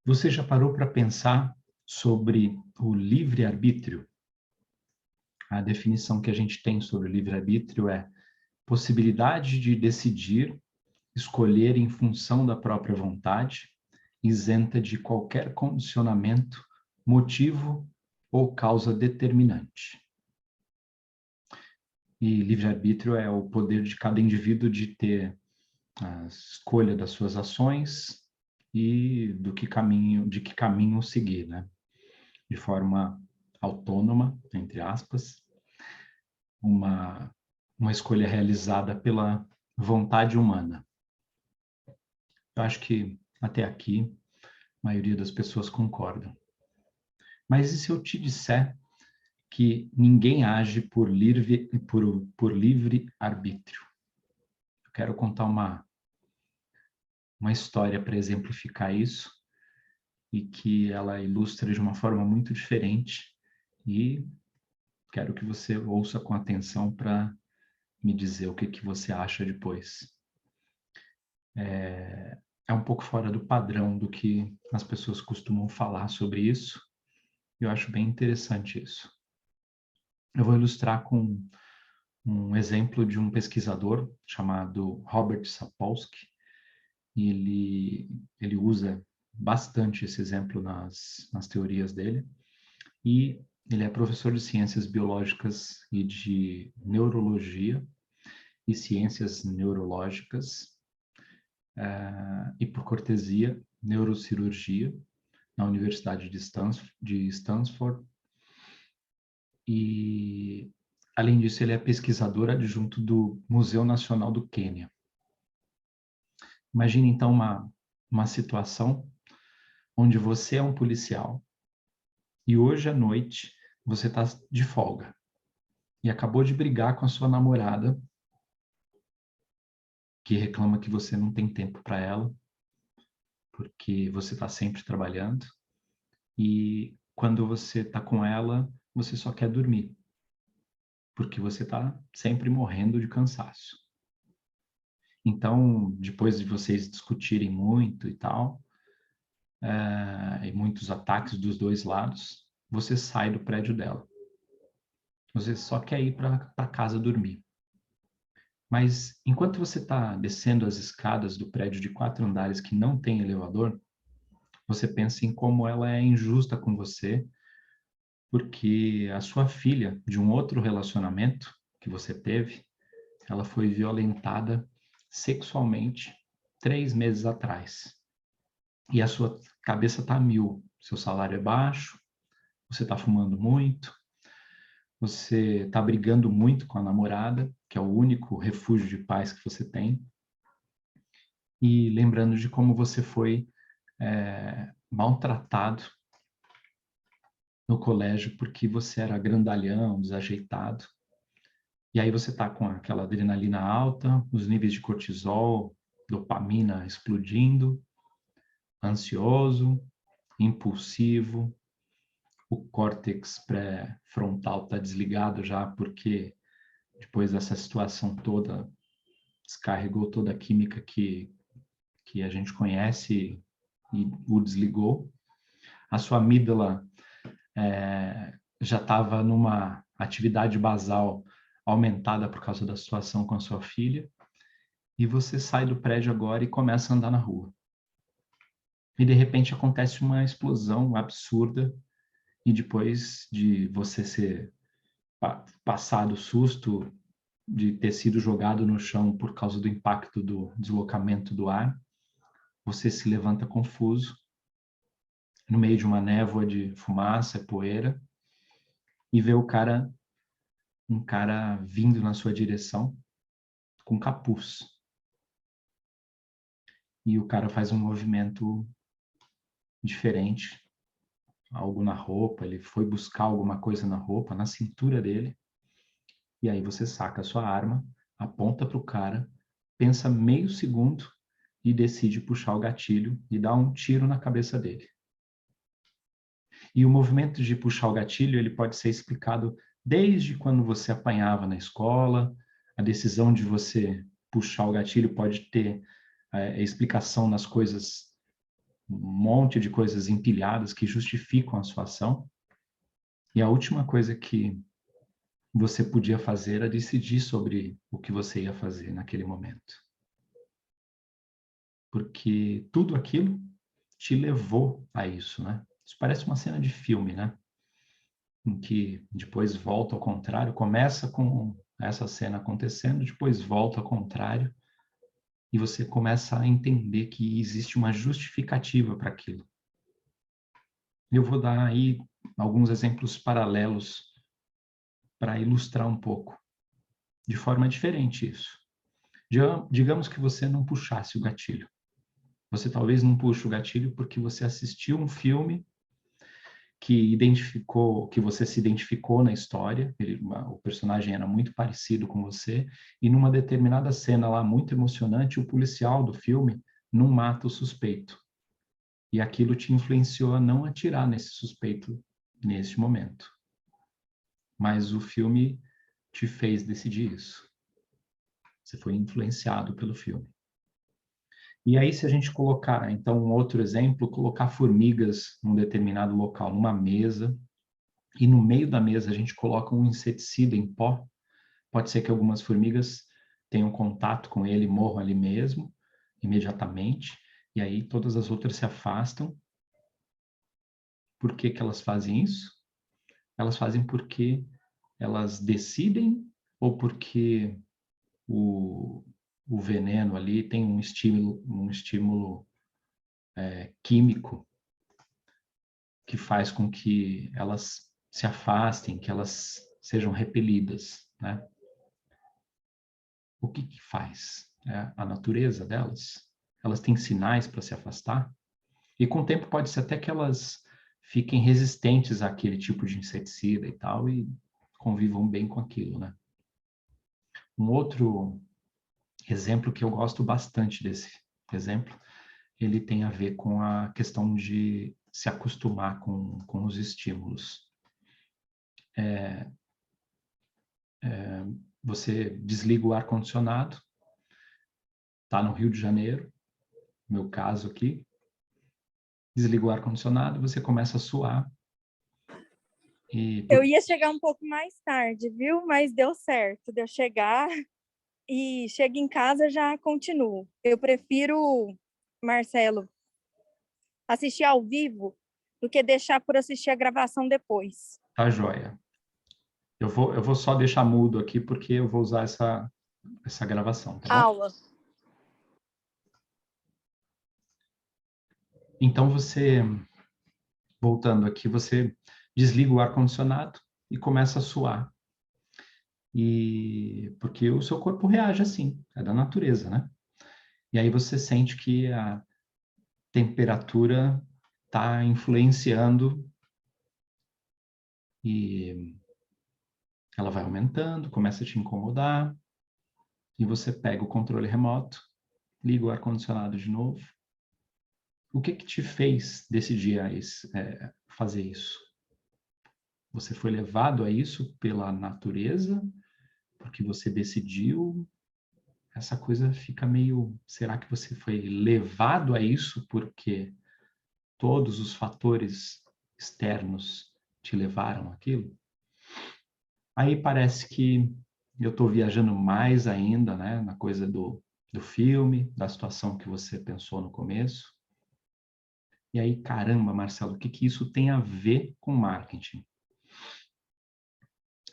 Você já parou para pensar sobre o livre-arbítrio? A definição que a gente tem sobre o livre-arbítrio é possibilidade de decidir, escolher em função da própria vontade, isenta de qualquer condicionamento, motivo ou causa determinante. E livre-arbítrio é o poder de cada indivíduo de ter a escolha das suas ações e de que caminho seguir, né? De forma autônoma, entre aspas, uma, uma escolha realizada pela vontade humana. Eu acho que até aqui a maioria das pessoas concordam. Mas e se eu te disser que ninguém age por livre arbítrio? Eu quero contar uma história para exemplificar isso e que ela ilustra de uma forma muito diferente e quero que você ouça com atenção para me dizer o que você acha depois. É um pouco fora do padrão do que as pessoas costumam falar sobre isso. Eu acho bem interessante isso. Eu vou ilustrar com um exemplo de um pesquisador chamado Robert Sapolsky. Ele usa bastante esse exemplo nas teorias dele. E ele é professor de ciências biológicas e de neurologia e ciências neurológicas, e por cortesia, neurocirurgia, na Universidade de Stanford. E, além disso, ele é pesquisador adjunto do Museu Nacional do Quênia. Imagine, então, uma situação onde você é um policial e hoje à noite você está de folga e acabou de brigar com a sua namorada, que reclama que você não tem tempo para ela, porque você está sempre trabalhando, e quando você está com ela, você só quer dormir, porque você está sempre morrendo de cansaço. Então, depois de vocês discutirem muito e tal, e muitos ataques dos dois lados, você sai do prédio dela. Você só quer ir para casa dormir. Mas enquanto você está descendo as escadas do prédio de 4 andares que não tem elevador, você pensa em como ela é injusta com você, porque a sua filha, de um outro relacionamento que você teve, ela foi violentada sexualmente 3 meses atrás. E a sua cabeça está a mil. Seu salário é baixo, você está fumando muito, você está brigando muito com a namorada, que é o único refúgio de paz que você tem, e lembrando de como você foi maltratado no colégio porque você era grandalhão, desajeitado. E aí você está com aquela adrenalina alta, os níveis de cortisol, dopamina explodindo, ansioso, impulsivo, o córtex pré-frontal está desligado já porque depois dessa situação toda descarregou toda a química que a gente conhece e o desligou. A sua amígdala já estava numa atividade basal aumentada por causa da situação com a sua filha, e você sai do prédio agora e começa a andar na rua. E de repente acontece uma explosão absurda, e depois de você ser passado o susto de ter sido jogado no chão por causa do impacto do deslocamento do ar, você se levanta confuso, no meio de uma névoa de fumaça, poeira, e vê um cara vindo na sua direção com capuz. E o cara faz um movimento diferente, algo na roupa, ele foi buscar alguma coisa na roupa, na cintura dele, e aí você saca a sua arma, aponta para o cara, pensa meio segundo e decide puxar o gatilho e dar um tiro na cabeça dele. E o movimento de puxar o gatilho, ele pode ser explicado desde quando você apanhava na escola, a decisão de você puxar o gatilho pode ter explicação nas coisas um monte de coisas empilhadas que justificam a sua ação. E a última coisa que você podia fazer era decidir sobre o que você ia fazer naquele momento. Porque tudo aquilo te levou a isso, né? Isso parece uma cena de filme, né? Em que depois volta ao contrário, começa com essa cena acontecendo, depois volta ao contrário, e você começa a entender que existe uma justificativa para aquilo. Eu vou dar aí alguns exemplos paralelos para ilustrar um pouco, de forma diferente isso. Digamos que você não puxasse o gatilho. Você talvez não puxe o gatilho porque você assistiu um filme que você se identificou na história, o personagem era muito parecido com você, e numa determinada cena lá muito emocionante, o policial do filme não mata o suspeito. E aquilo te influenciou a não atirar nesse suspeito nesse momento. Mas o filme te fez decidir isso. Você foi influenciado pelo filme. E aí, se a gente colocar, então, um outro exemplo, colocar formigas num determinado local, numa mesa, e no meio da mesa a gente coloca um inseticida em pó, pode ser que algumas formigas tenham contato com ele, morram ali mesmo, imediatamente, e aí todas as outras se afastam. Por que que elas fazem isso? Elas fazem porque elas decidem ou porque o veneno ali tem um estímulo químico que faz com que elas se afastem, que elas sejam repelidas, né? O que que faz? A natureza delas? Elas têm sinais para se afastar? E com o tempo pode ser até que elas fiquem resistentes àquele tipo de inseticida e tal, e convivam bem com aquilo, né? Um outro exemplo que eu gosto bastante desse exemplo, ele tem a ver com a questão de se acostumar com os estímulos. Você desliga o ar-condicionado, está no Rio de Janeiro, meu caso aqui, desliga o ar-condicionado, você começa a suar. Eu ia chegar um pouco mais tarde, viu? Mas deu certo de eu chegar e chego em casa já continuo. Eu prefiro, Marcelo, assistir ao vivo do que deixar por assistir a gravação depois. Tá joia. Eu vou só deixar mudo aqui porque eu vou usar essa gravação, tá bom? Aula. Então você, voltando aqui, você desliga o ar-condicionado e começa a suar. E porque o seu corpo reage assim, é da natureza, né? E aí você sente que a temperatura está influenciando e ela vai aumentando, começa a te incomodar, e você pega o controle remoto, liga o ar-condicionado de novo. O que que te fez decidir fazer isso? Você foi levado a isso pela natureza, porque você decidiu? Essa coisa fica meio... Será que você foi levado a isso porque todos os fatores externos te levaram àquilo? Aí parece que eu estou viajando mais ainda, né, na coisa do filme, da situação que você pensou no começo. E aí, caramba, Marcelo, o que que isso tem a ver com marketing?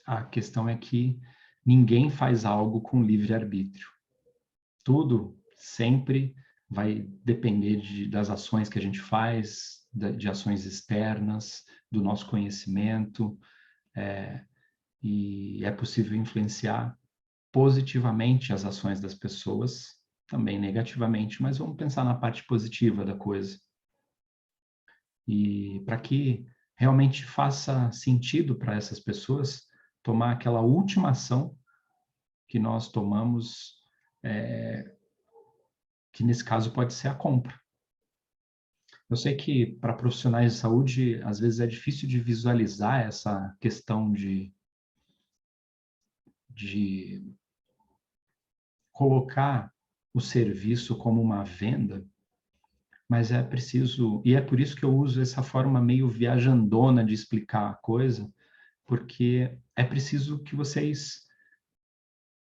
A questão é que ninguém faz algo com livre-arbítrio. Tudo sempre vai depender das ações que a gente faz, de ações externas, do nosso conhecimento, e é possível influenciar positivamente as ações das pessoas, também negativamente, mas vamos pensar na parte positiva da coisa. E para que realmente faça sentido para essas pessoas tomar aquela última ação que nós tomamos, que nesse caso pode ser a compra. Eu sei que para profissionais de saúde, às vezes é difícil de visualizar essa questão de colocar o serviço como uma venda, mas é preciso, e é por isso que eu uso essa forma meio viajandona de explicar a coisa, porque é preciso que vocês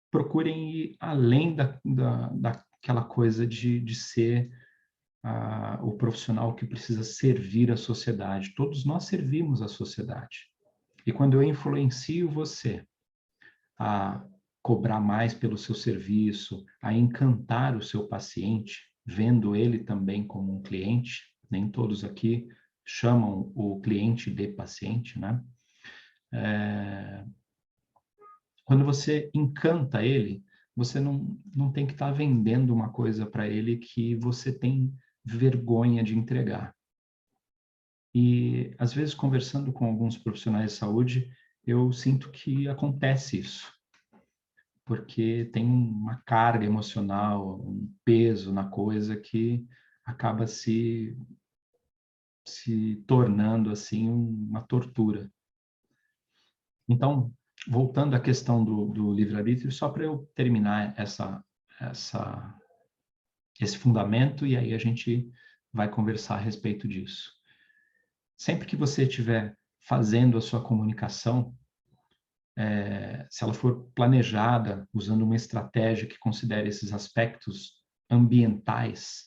procurem ir além daquela coisa de ser o profissional que precisa servir a sociedade. Todos nós servimos a sociedade. E quando eu influencio você a cobrar mais pelo seu serviço, a encantar o seu paciente, vendo ele também como um cliente, nem todos aqui chamam o cliente de paciente, né? Quando você encanta ele, você não tem que estar vendendo uma coisa para ele que você tem vergonha de entregar. E, às vezes, conversando com alguns profissionais de saúde, eu sinto que acontece isso, porque tem uma carga emocional, um peso na coisa que acaba se tornando, assim, uma tortura. Então, voltando à questão do livre-arbítrio, só para eu terminar esse fundamento, e aí a gente vai conversar a respeito disso. Sempre que você estiver fazendo a sua comunicação, se ela for planejada, usando uma estratégia que considere esses aspectos ambientais,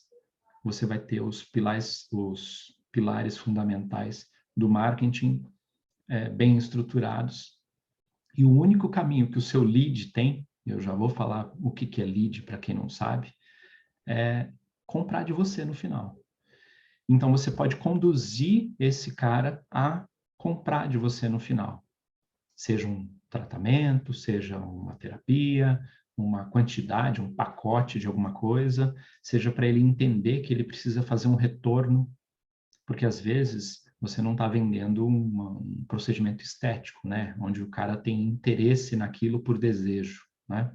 você vai ter os pilares fundamentais do marketing bem estruturados. E o único caminho que o seu lead tem, eu já vou falar o que é lead para quem não sabe, é comprar de você no final. Então, você pode conduzir esse cara a comprar de você no final. Seja um tratamento, seja uma terapia, uma quantidade, um pacote de alguma coisa, seja para ele entender que ele precisa fazer um retorno, porque às vezes você não está vendendo um procedimento estético, né? Onde o cara tem interesse naquilo por desejo, né?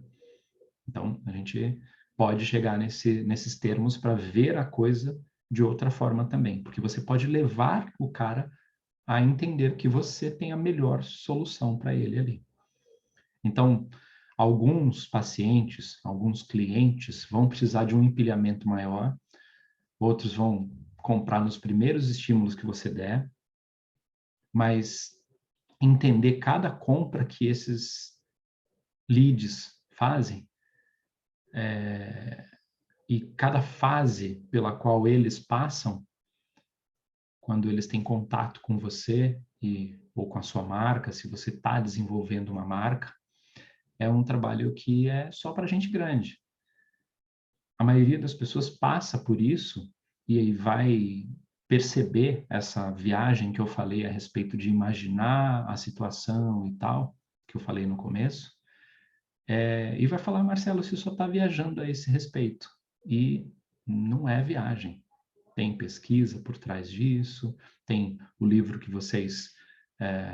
Então, a gente pode chegar nesses termos para ver a coisa de outra forma também, porque você pode levar o cara a entender que você tem a melhor solução para ele ali. Então, alguns pacientes, alguns clientes vão precisar de um empilhamento maior, outros vão comprar nos primeiros estímulos que você der, mas entender cada compra que esses leads fazem e cada fase pela qual eles passam quando eles têm contato com você ou com a sua marca, se você está desenvolvendo uma marca, é um trabalho que é só para gente grande. A maioria das pessoas passa por isso e aí vai perceber essa viagem que eu falei a respeito de imaginar a situação e tal, que eu falei no começo, e vai falar, Marcelo, você só está viajando a esse respeito. E não é viagem. Tem pesquisa por trás disso, tem o livro que vocês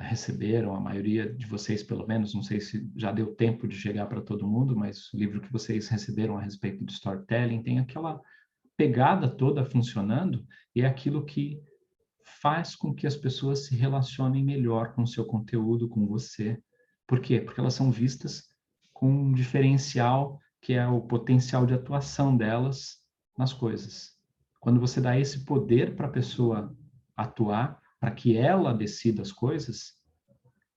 receberam, a maioria de vocês, pelo menos, não sei se já deu tempo de chegar para todo mundo, mas o livro que vocês receberam a respeito do storytelling tem aquela pegada toda funcionando e é aquilo que faz com que as pessoas se relacionem melhor com o seu conteúdo, com você. Por quê? Porque elas são vistas com um diferencial que é o potencial de atuação delas nas coisas. Quando você dá esse poder para a pessoa atuar, para que ela decida as coisas,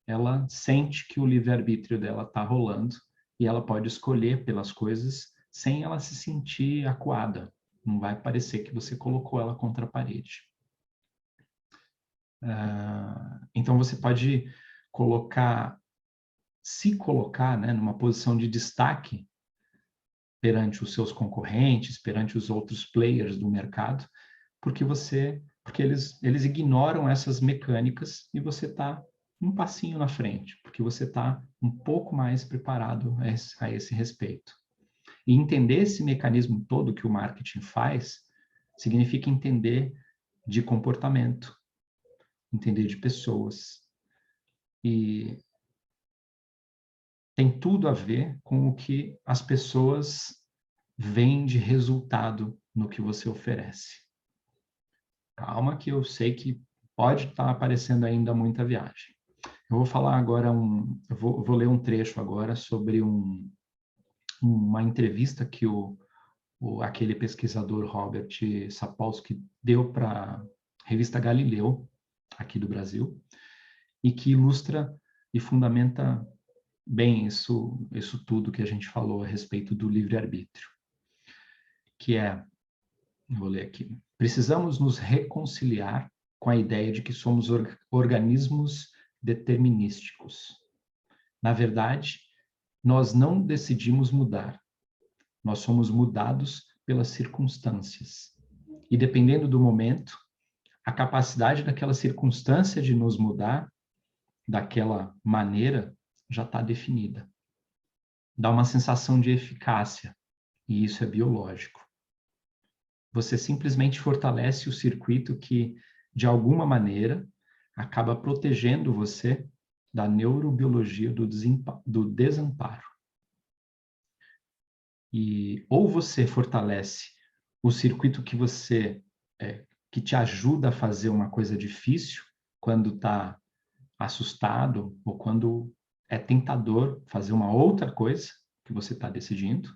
ela sente que o livre-arbítrio dela está rolando e ela pode escolher pelas coisas sem ela se sentir acuada. Não vai parecer que você colocou ela contra a parede. Então, você pode se colocar, né, numa posição de destaque perante os seus concorrentes, perante os outros players do mercado, porque eles ignoram essas mecânicas e você está um passinho na frente, porque você está um pouco mais preparado a esse respeito. E entender esse mecanismo todo que o marketing faz significa entender de comportamento, entender de pessoas. E tem tudo a ver com o que as pessoas veem de resultado no que você oferece. Calma que eu sei que pode estar aparecendo ainda muita viagem. Eu vou falar agora eu vou ler um trecho agora sobre uma entrevista que o aquele pesquisador Robert Sapolsky deu para a revista Galileu, aqui do Brasil, e que ilustra e fundamenta bem isso tudo que a gente falou a respeito do livre-arbítrio, que é, vou ler aqui, precisamos nos reconciliar com a ideia de que somos organismos determinísticos. Na verdade, nós não decidimos mudar, nós somos mudados pelas circunstâncias. E dependendo do momento, a capacidade daquela circunstância de nos mudar daquela maneira já está definida. Dá uma sensação de eficácia, e isso é biológico. Você simplesmente fortalece o circuito que, de alguma maneira, acaba protegendo você da neurobiologia do desamparo. E ou você fortalece o circuito que que te ajuda a fazer uma coisa difícil quando está assustado ou quando é tentador fazer uma outra coisa que você está decidindo,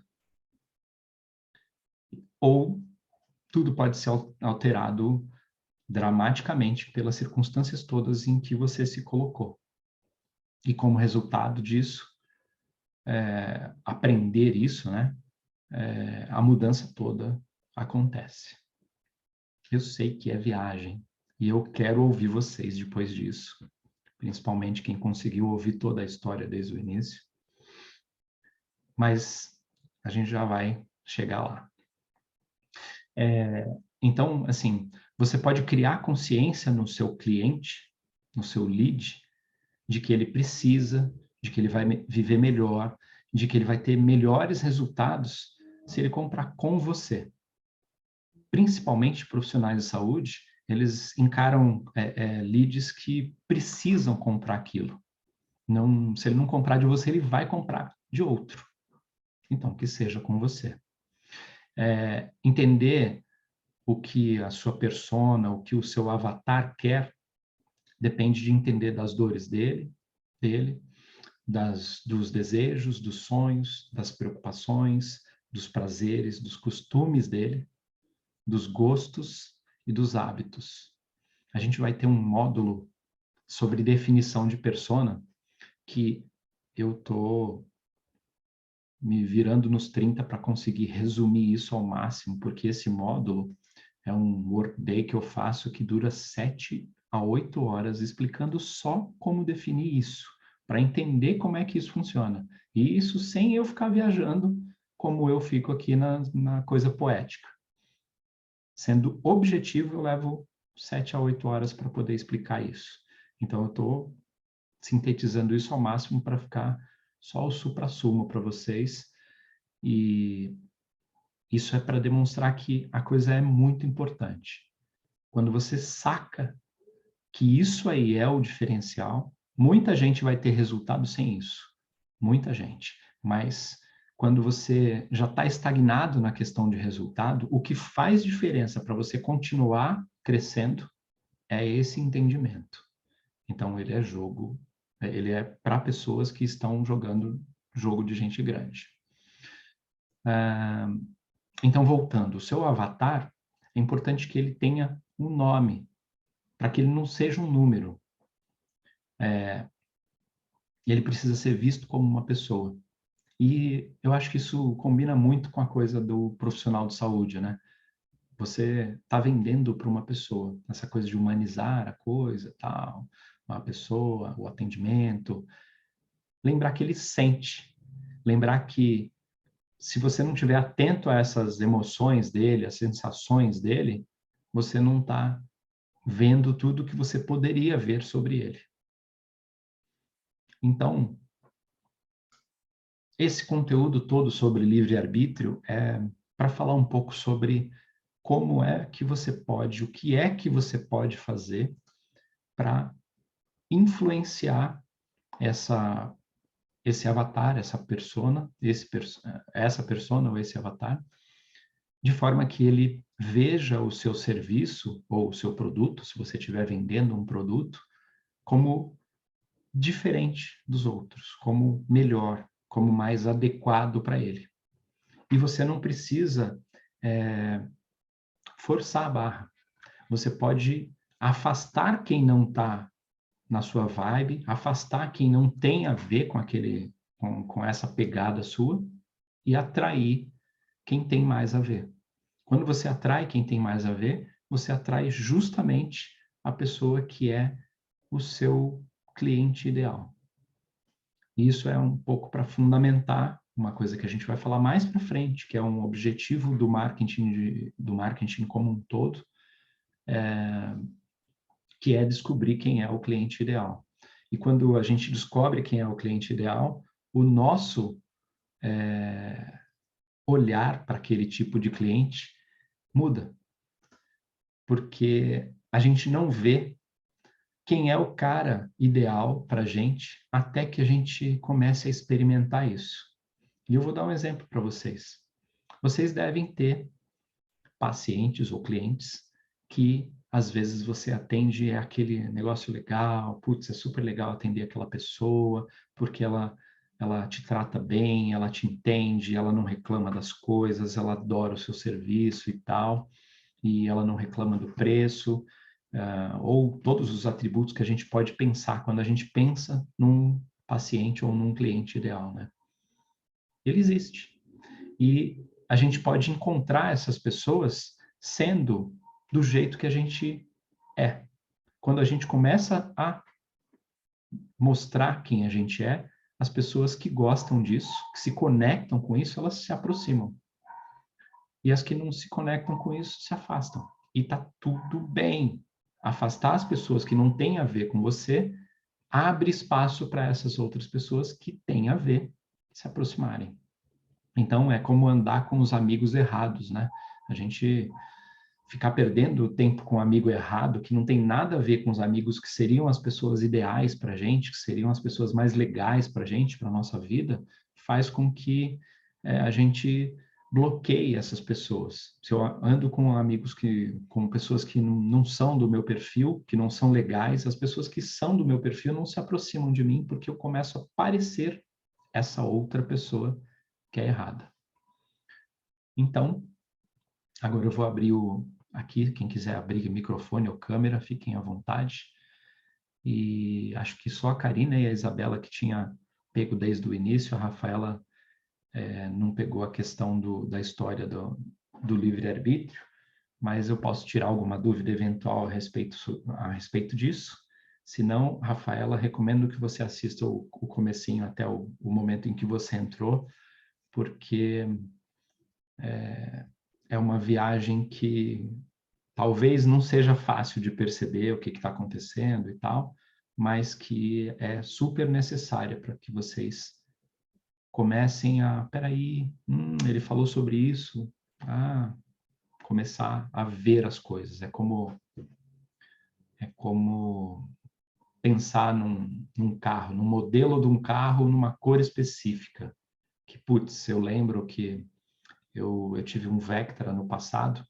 ou tudo pode ser alterado dramaticamente pelas circunstâncias todas em que você se colocou. E como resultado disso, aprender isso, né? A mudança toda acontece. Eu sei que é viagem e eu quero ouvir vocês depois disso, principalmente quem conseguiu ouvir toda a história desde o início. Mas a gente já vai chegar lá. Então, assim, você pode criar consciência no seu cliente, no seu lead, de que ele precisa, de que ele vai viver melhor, de que ele vai ter melhores resultados se ele comprar com você. Principalmente profissionais de saúde, eles encaram leads que precisam comprar aquilo. Não, se ele não comprar de você, ele vai comprar de outro. Então, que seja com você. Entender o que a sua persona, o que o seu avatar quer, depende de entender das dores dele, dos desejos, dos sonhos, das preocupações, dos prazeres, dos costumes dele, dos gostos e dos hábitos. A gente vai ter um módulo sobre definição de persona que eu tô me virando nos 30 para conseguir resumir isso ao máximo, porque esse módulo é um workday que eu faço que dura 7 a 8 horas explicando só como definir isso, para entender como é que isso funciona. E isso sem eu ficar viajando, como eu fico aqui na coisa poética. Sendo objetivo, eu levo 7 a 8 horas para poder explicar isso. Então, eu estou sintetizando isso ao máximo para ficar só o suprassumo para vocês. E isso é para demonstrar que a coisa é muito importante. Quando você saca que isso aí é o diferencial, muita gente vai ter resultado sem isso. Muita gente. Mas quando você já está estagnado na questão de resultado, o que faz diferença para você continuar crescendo é esse entendimento. Então, ele é para pessoas que estão jogando jogo de gente grande. Então, voltando, o seu avatar, é importante que ele tenha um nome, para que ele não seja um número. Ele precisa ser visto como uma pessoa. E eu acho que isso combina muito com a coisa do profissional de saúde, né? Você está vendendo para uma pessoa, essa coisa de humanizar a coisa, tal, uma pessoa, o atendimento. Lembrar que ele sente. Lembrar que se você não estiver atento a essas emoções dele, as sensações dele, você não está vendo tudo que você poderia ver sobre ele. Então, esse conteúdo todo sobre livre-arbítrio é para falar um pouco sobre como é que você pode, o que é que você pode fazer para influenciar esse avatar, essa persona ou esse avatar, de forma que ele veja o seu serviço ou o seu produto, se você estiver vendendo um produto, como diferente dos outros, como melhor, como mais adequado para ele. E você não precisa forçar a barra. Você pode afastar quem não está na sua vibe, afastar quem não tem a ver com essa pegada sua e atrair quem tem mais a ver. Quando você atrai quem tem mais a ver, você atrai justamente a pessoa que é o seu cliente ideal. E isso é um pouco para fundamentar uma coisa que a gente vai falar mais para frente, que é um objetivo do marketing como um todo, que é descobrir quem é o cliente ideal. E quando a gente descobre quem é o cliente ideal, o nosso olhar para aquele tipo de cliente muda. Porque a gente não vê quem é o cara ideal para a gente até que a gente comece a experimentar isso. E eu vou dar um exemplo para vocês. Vocês devem ter pacientes ou clientes que às vezes você atende, é aquele negócio legal, putz, é super legal atender aquela pessoa, porque ela te trata bem, ela te entende, ela não reclama das coisas, ela adora o seu serviço e tal, e ela não reclama do preço, ou todos os atributos que a gente pode pensar quando a gente pensa num paciente ou num cliente ideal, né? Ele existe. E a gente pode encontrar essas pessoas sendo do jeito que a gente é. Quando a gente começa a mostrar quem a gente é, as pessoas que gostam disso, que se conectam com isso, elas se aproximam. E as que não se conectam com isso se afastam. E tá tudo bem. Afastar as pessoas que não têm a ver com você abre espaço para essas outras pessoas que têm a ver se aproximarem. Então, é como andar com os amigos errados, né? A gente ficar perdendo tempo com um amigo errado, que não tem nada a ver com os amigos que seriam as pessoas ideais para a gente, que seriam as pessoas mais legais para a gente, para a nossa vida, faz com que a gente bloqueie essas pessoas. Se eu ando com amigos com pessoas que não são do meu perfil, que não são legais, as pessoas que são do meu perfil não se aproximam de mim porque eu começo a parecer essa outra pessoa que é errada. Então, agora eu vou abrir aqui, quem quiser abrir microfone ou câmera, fiquem à vontade. E acho que só a Karina e a Isabela que tinha pego desde o início, a Rafaela não pegou a questão da história do livre-arbítrio, mas eu posso tirar alguma dúvida eventual a respeito disso. Se não, Rafaela, recomendo que você assista o comecinho até o momento em que você entrou, porque é uma viagem que talvez não seja fácil de perceber o que está acontecendo e tal, mas que é super necessária para que vocês comecem peraí, ele falou sobre isso, começar a ver as coisas. É como pensar num carro, num modelo de um carro, numa cor específica. Que, putz, eu lembro que eu tive um Vectra no passado,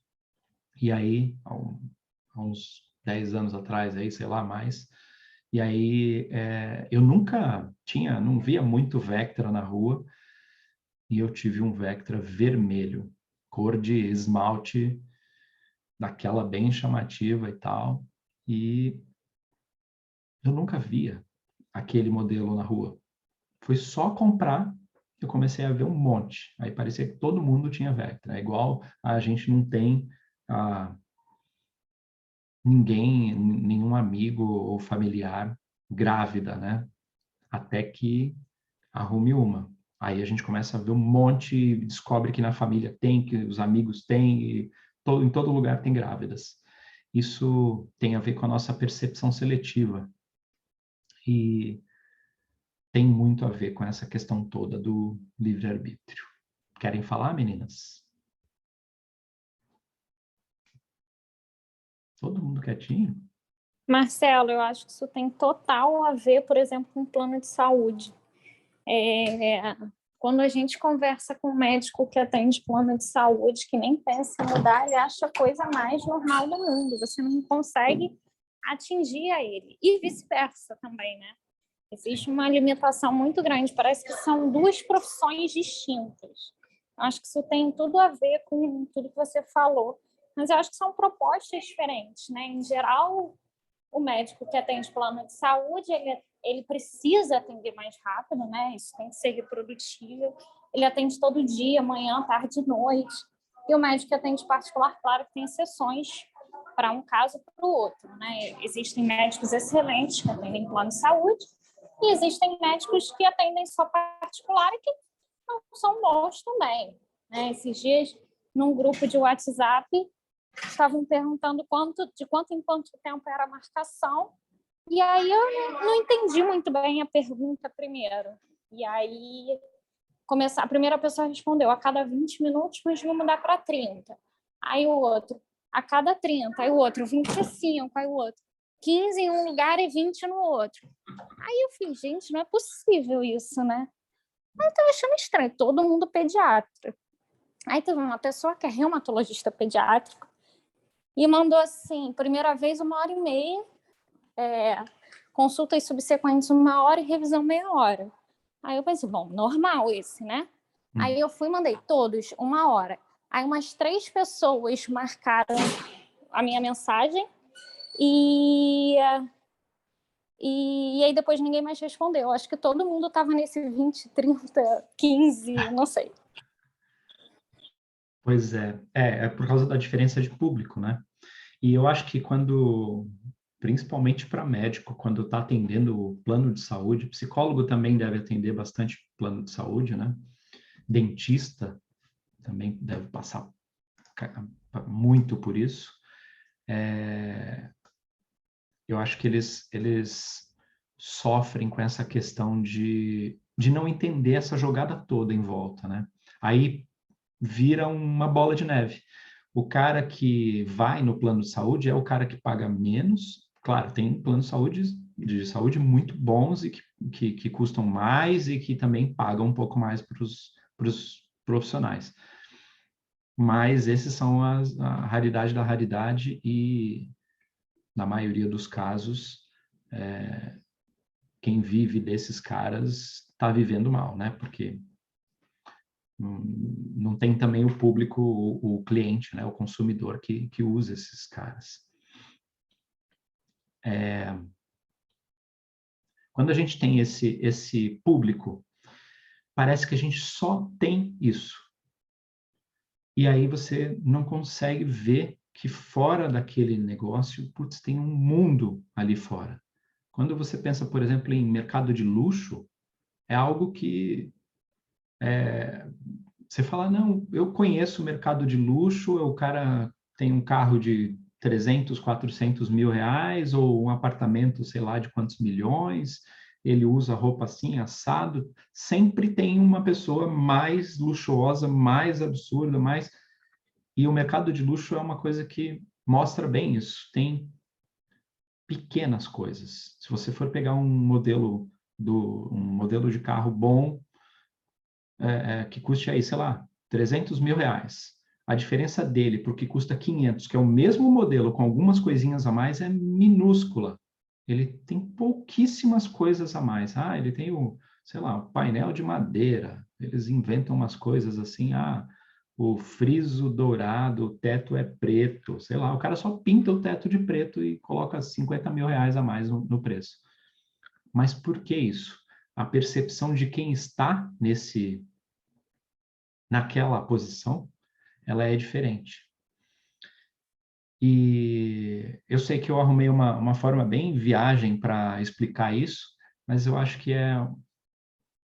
e aí, há uns 10 anos atrás, aí, sei lá, mais, e aí eu não via muito Vectra na rua, e eu tive um Vectra vermelho, cor de esmalte, daquela bem chamativa e tal, e eu nunca via aquele modelo na rua. Foi só comprar, eu comecei a ver um monte. Aí parecia que todo mundo tinha Vectra. É igual a gente não tem nenhum amigo ou familiar grávida, né? Até que arrume uma. Aí a gente começa a ver um monte, descobre que na família tem, que os amigos têm, e em todo lugar tem grávidas. Isso tem a ver com a nossa percepção seletiva. E tem muito a ver com essa questão toda do livre-arbítrio. Querem falar, meninas? Todo mundo quietinho? Marcelo, eu acho que isso tem total a ver, por exemplo, com o plano de saúde. Quando a gente conversa com um médico que atende plano de saúde, que nem pensa em mudar, ele acha a coisa mais normal do mundo. Você não consegue atingir a ele. E vice-versa também, né? Existe uma limitação muito grande. Parece que são duas profissões distintas. Acho que isso tem tudo a ver com tudo que você falou. Mas eu acho que são propostas diferentes, né? Em geral, o médico que atende plano de saúde, ele precisa atender mais rápido, né? Isso tem que ser reprodutivo. Ele atende todo dia, manhã, tarde e noite. E o médico que atende particular, claro que tem exceções para um caso e para o outro, né? Existem médicos excelentes que atendem plano de saúde e existem médicos que atendem só particular e que não são bons também, né? Esses dias, num grupo de WhatsApp, estavam perguntando de quanto em quanto tempo era a marcação, e aí eu não entendi muito bem a pergunta primeiro. E aí a primeira pessoa respondeu a cada 20 minutos, mas vou mudar para 30. Aí o outro, a cada 30. Aí o outro, 25. Aí o outro, 15 em um lugar e 20 no outro. Aí eu falei, gente, não é possível isso, né? Eu estava achando estranho, todo mundo pediatra. Aí teve uma pessoa que é reumatologista pediátrico e mandou assim, primeira vez 1h30, consultas subsequentes 1 hora e revisão meia hora. Aí eu pensei, bom, normal esse, né? Aí eu fui e mandei todos 1 hora. Aí umas 3 pessoas marcaram a minha mensagem e aí depois ninguém mais respondeu. Acho que todo mundo estava nesse 20, 30, 15, não sei. Pois é por causa da diferença de público, né? E eu acho que principalmente para médico, quando está atendendo o plano de saúde, psicólogo também deve atender bastante plano de saúde, né? Dentista também deve passar muito por isso. Eu acho que eles sofrem com essa questão de não entender essa jogada toda em volta, né? Aí vira uma bola de neve. O cara que vai no plano de saúde é o cara que paga menos. Claro, tem planos de saúde muito bons e que custam mais e que também pagam um pouco mais para os profissionais. Mas esses são a raridade da raridade e, na maioria dos casos, quem vive desses caras está vivendo mal, né? Porque não tem também o público, o cliente, né? O consumidor que usa esses caras. Quando a gente tem esse público, parece que a gente só tem isso. E aí você não consegue ver que fora daquele negócio, putz, tem um mundo ali fora. Quando você pensa, por exemplo, em mercado de luxo, é algo que você fala, não, eu conheço o mercado de luxo, o cara tem um carro de 300, 400 mil reais, ou um apartamento, sei lá, de quantos milhões, ele usa roupa assim, assado, sempre tem uma pessoa mais luxuosa, mais absurda, mais... E o mercado de luxo é uma coisa que mostra bem isso, tem pequenas coisas. Se você for pegar um modelo de carro bom, que custe aí, sei lá, 300 mil reais. A diferença dele para o que custa 500, que é o mesmo modelo com algumas coisinhas a mais, é minúscula. Ele tem pouquíssimas coisas a mais. Ah, ele tem sei lá, o painel de madeira. Eles inventam umas coisas assim, o friso dourado, o teto é preto, sei lá, o cara só pinta o teto de preto e coloca 50 mil reais a mais no preço. Mas por que isso? A percepção de quem está naquela posição, ela é diferente. E eu sei que eu arrumei uma forma bem viagem para explicar isso, mas eu acho que é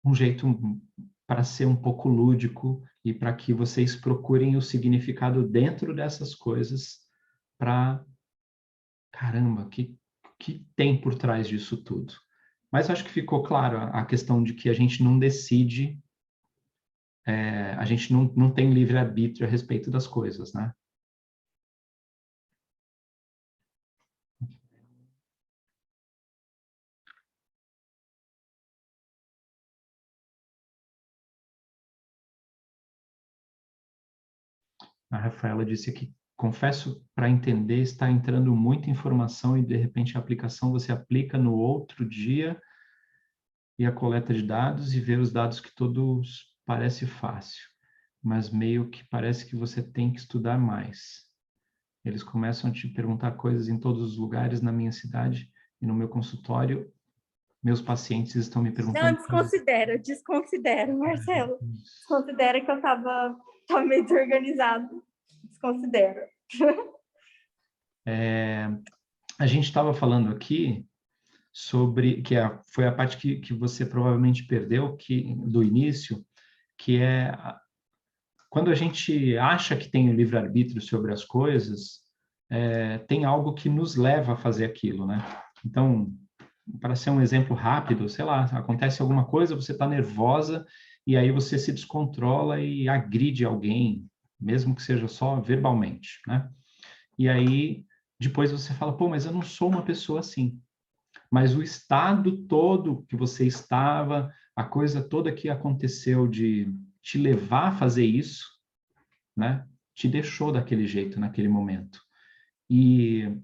um jeito para ser um pouco lúdico e para que vocês procurem o significado dentro dessas coisas para, caramba, que tem por trás disso tudo. Mas acho que ficou claro a questão de que a gente não decide, a gente não tem livre-arbítrio a respeito das coisas, né? A Rafaela disse aqui, confesso, para entender, está entrando muita informação e, de repente, a aplicação você aplica no outro dia e a coleta de dados e ver os dados que todos parece fácil. mas meio que parece que você tem que estudar mais. Eles começam a te perguntar coisas em todos os lugares na minha cidade e no meu consultório. Meus pacientes estão me Não, perguntando coisas. desconsidera, Marcelo. Desconsidera que eu tava meio desorganizado. Desconsidera. A gente estava falando aqui sobre, foi a parte que você provavelmente perdeu do início, que é quando a gente acha que tem o livre-arbítrio sobre as coisas, tem algo que nos leva a fazer aquilo, né? Então, para ser um exemplo rápido, sei lá, acontece alguma coisa, você está nervosa e aí você se descontrola e agride alguém, mesmo que seja só verbalmente, né? E aí, depois você fala, pô, mas eu não sou uma pessoa assim. Mas o estado todo que você estava, a coisa toda que aconteceu de te levar a fazer isso, né? Te deixou daquele jeito, naquele momento. E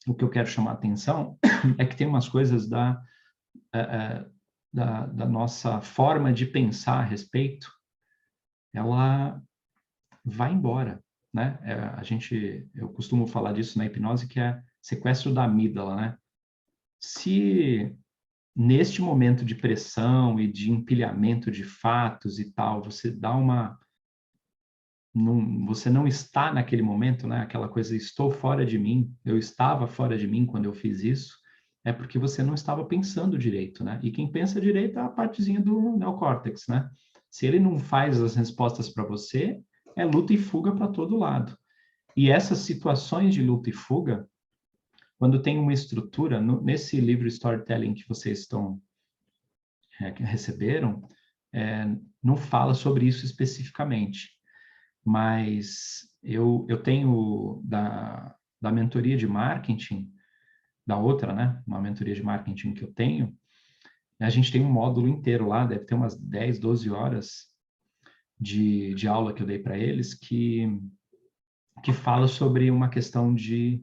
o que eu quero chamar a atenção é que tem umas coisas da nossa forma de pensar a respeito, ela vai embora, né? Eu costumo falar disso na hipnose, que é sequestro da amígdala, né? Se neste momento de pressão e de empilhamento de fatos e tal, você não está naquele momento, né? Aquela coisa, estou fora de mim, eu estava fora de mim quando eu fiz isso, é porque você não estava pensando direito, né? E quem pensa direito é a partezinha do neocórtex, né? Se ele não faz as respostas para você, é luta e fuga para todo lado. E essas situações de luta e fuga, quando tem uma estrutura, nesse livro Storytelling que vocês que receberam, não fala sobre isso especificamente, mas eu tenho da mentoria de marketing, da outra, né, uma mentoria de marketing que eu tenho, a gente tem um módulo inteiro lá, deve ter umas 10, 12 horas de aula que eu dei para eles, que fala sobre uma questão de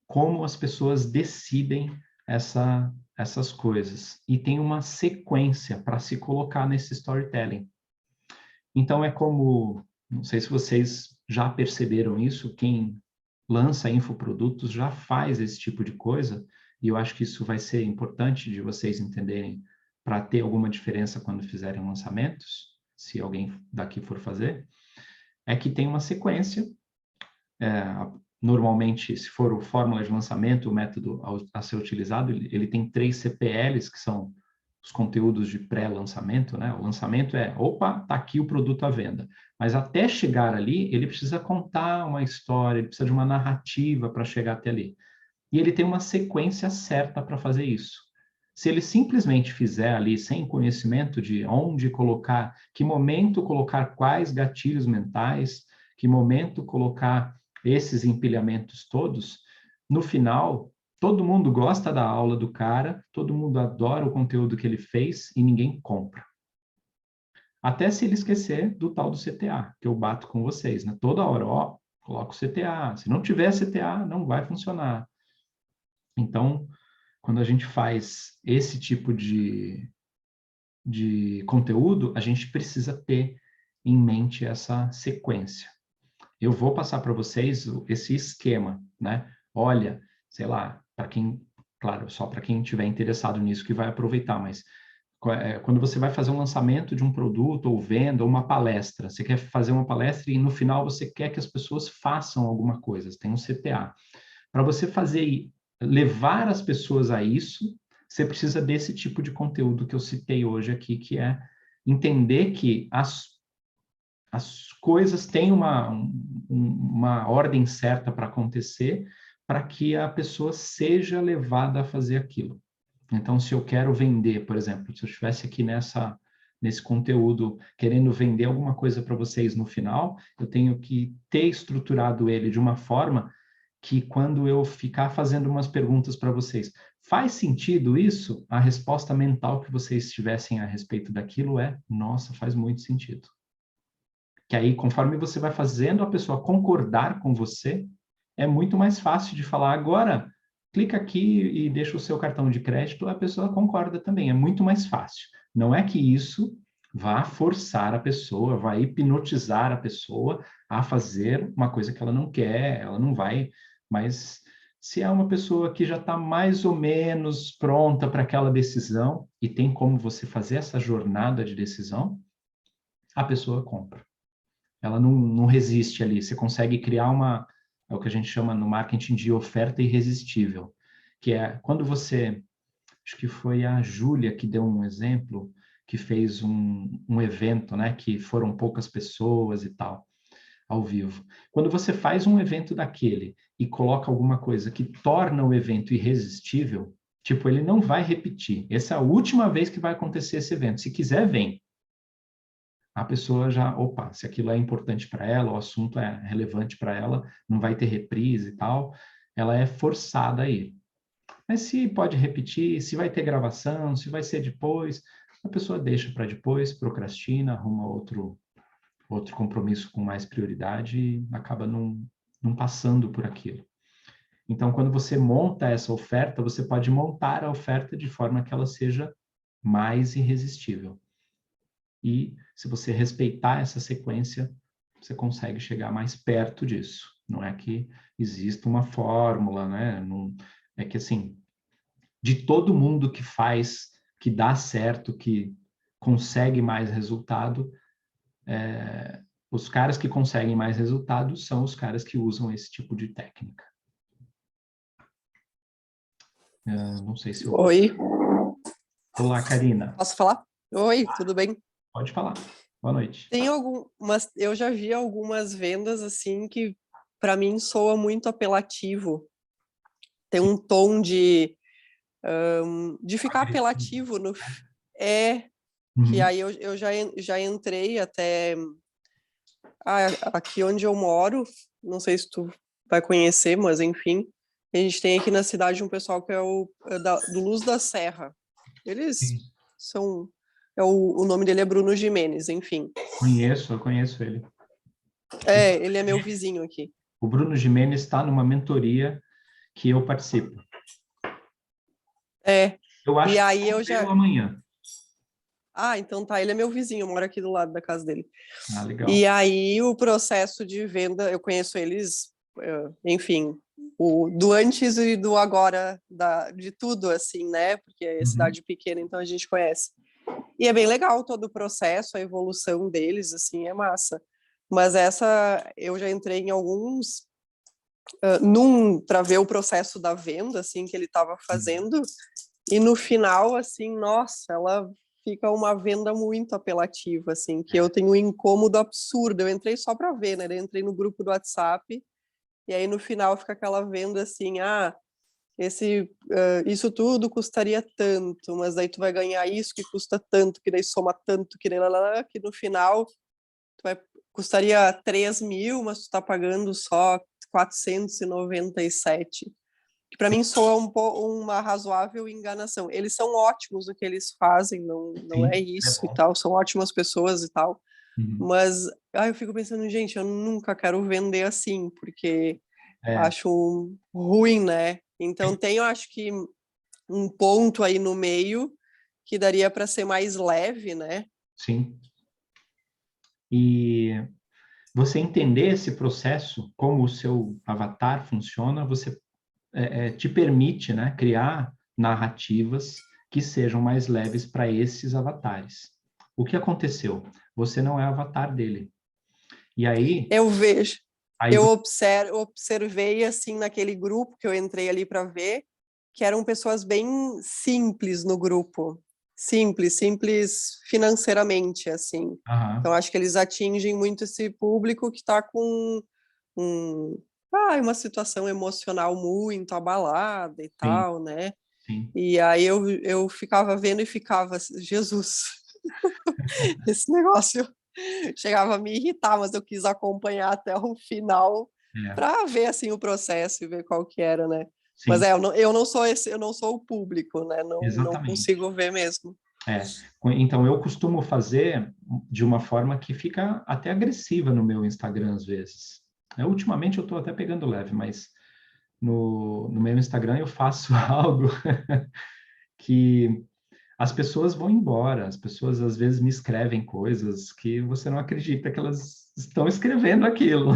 como as pessoas decidem essas coisas. E tem uma sequência para se colocar nesse storytelling. Então, não sei se vocês já perceberam isso, quem lança infoprodutos já faz esse tipo de coisa, e eu acho que isso vai ser importante de vocês entenderem para ter alguma diferença quando fizerem lançamentos, se alguém daqui for fazer, é que tem uma sequência. Normalmente, se for o fórmula de lançamento, o método a ser utilizado, ele tem 3 CPLs, que são os conteúdos de pré-lançamento, né? O lançamento opa, tá aqui o produto à venda. Mas até chegar ali, ele precisa contar uma história, ele precisa de uma narrativa para chegar até ali. E ele tem uma sequência certa para fazer isso. Se ele simplesmente fizer ali, sem conhecimento de onde colocar, que momento colocar quais gatilhos mentais, que momento colocar esses empilhamentos todos, no final, todo mundo gosta da aula do cara, todo mundo adora o conteúdo que ele fez e ninguém compra. Até se ele esquecer do tal do CTA, que eu bato com vocês, né? Toda hora, coloca o CTA. Se não tiver CTA, não vai funcionar. Então, quando a gente faz esse tipo de conteúdo, a gente precisa ter em mente essa sequência. Eu vou passar para vocês esse esquema, né? Olha, sei lá, para quem, claro, só para quem estiver interessado nisso que vai aproveitar, mas quando você vai fazer um lançamento de um produto ou venda ou uma palestra, você quer fazer uma palestra e no final você quer que as pessoas façam alguma coisa, você tem um CTA. Para você levar as pessoas a isso, você precisa desse tipo de conteúdo que eu citei hoje aqui, que é entender que as coisas têm uma ordem certa para acontecer, para que a pessoa seja levada a fazer aquilo. Então, se eu quero vender, por exemplo, se eu estivesse aqui nesse conteúdo, querendo vender alguma coisa para vocês no final, eu tenho que ter estruturado ele de uma forma que quando eu ficar fazendo umas perguntas para vocês, faz sentido isso? A resposta mental que vocês tivessem a respeito daquilo nossa, faz muito sentido. Que aí, conforme você vai fazendo a pessoa concordar com você, é muito mais fácil de falar, agora, clica aqui e deixa o seu cartão de crédito, a pessoa concorda também, é muito mais fácil. Não é que isso Vá forçar a pessoa, vai hipnotizar a pessoa a fazer uma coisa que ela não quer, ela não vai, mas se é uma pessoa que já está mais ou menos pronta para aquela decisão e tem como você fazer essa jornada de decisão, a pessoa compra. Ela não resiste ali, você consegue criar é o que a gente chama no marketing de oferta irresistível, que é quando você, acho que foi a Júlia que deu um exemplo, que fez um evento, né, que foram poucas pessoas e tal, ao vivo. Quando você faz um evento daquele e coloca alguma coisa que torna o evento irresistível, tipo, ele não vai repetir. Essa é a última vez que vai acontecer esse evento. Se quiser, vem. A pessoa já, opa, se aquilo é importante para ela, o assunto é relevante para ela, não vai ter reprise e tal, ela é forçada a ir. Mas se pode repetir, se vai ter gravação, se vai ser depois, a pessoa deixa para depois, procrastina, arruma outro compromisso com mais prioridade e acaba não passando por aquilo. Então, quando você monta essa oferta, você pode montar a oferta de forma que ela seja mais irresistível. E se você respeitar essa sequência, você consegue chegar mais perto disso. Não é que exista uma fórmula, né? Não, é que, assim, de todo mundo que faz, que dá certo, que consegue mais resultado, os caras que conseguem mais resultado são os caras que usam esse tipo de técnica. Não sei se eu... Oi, Olá, Karina. posso falar? Oi, tudo bem? Pode falar. Boa noite. Tem algumas, eu já vi algumas vendas assim que para mim soa muito apelativo. Tem um tom de ficar apelativo no que Uhum. aí eu já entrei até aqui onde eu moro, não sei se tu vai conhecer, mas enfim, a gente tem aqui na cidade um pessoal que é do Luz da Serra. Eles Sim. são o nome dele é Bruno Gimenez, enfim. Eu conheço ele. Ele é meu vizinho aqui. O Bruno Gimenez está numa mentoria que eu participo. Eu E acho que aí eu eu vou vê-lo já. amanhã. Então tá, ele é meu vizinho, eu moro aqui do lado da casa dele. Ah, legal. E aí o processo de venda, eu conheço eles, enfim, do antes e do agora, de tudo, assim, né? Porque é Uhum. cidade pequena, então a gente conhece. E é bem legal todo o processo, a evolução deles, assim, é massa. Mas eu já entrei em alguns, para ver o processo da venda, assim, que ele estava fazendo, e no final, assim, nossa, ela fica uma venda muito apelativa, assim, que eu tenho um incômodo absurdo. Eu entrei só para ver, né? Eu entrei no grupo do WhatsApp, e aí no final fica aquela venda assim, isso tudo custaria tanto, mas daí tu vai ganhar isso que custa tanto, que daí soma tanto, que no final custaria 3.000, mas tu tá pagando só 497. Que para mim soa uma razoável enganação. Eles são ótimos no que eles fazem, não é Sim, é isso e bom. tal, são ótimas pessoas e tal, Uhum. mas eu fico pensando, gente, eu nunca quero vender assim, porque É, acho ruim, né? Então tem, eu acho que um ponto aí no meio que daria para ser mais leve, né? sim. E você entender esse processo, como o seu avatar funciona, você te permite, né, criar narrativas que sejam mais leves para esses avatares. O que aconteceu? Você não é avatar dele. E aí, Eu vejo, aí eu você... observei assim naquele grupo que eu entrei ali para ver, que eram pessoas bem simples no grupo, simples financeiramente, assim. Então Aham, acho que eles atingem muito esse público que está com um, uma situação emocional muito abalada e sim, tal, né? sim. E aí eu ficava vendo e ficava, Jesus, esse negócio chegava a me irritar, mas eu quis acompanhar até o final É, para ver assim o processo e ver qual que era, né? Mas sim, eu não sou eu não sou o público, né? Não exatamente. consigo ver mesmo. Então, eu costumo fazer de uma forma que fica até agressiva no meu Instagram, às vezes. Ultimamente eu estou até pegando leve, mas no meu Instagram eu faço algo que as pessoas vão embora, as pessoas às vezes me escrevem coisas que você não acredita que elas estão escrevendo aquilo.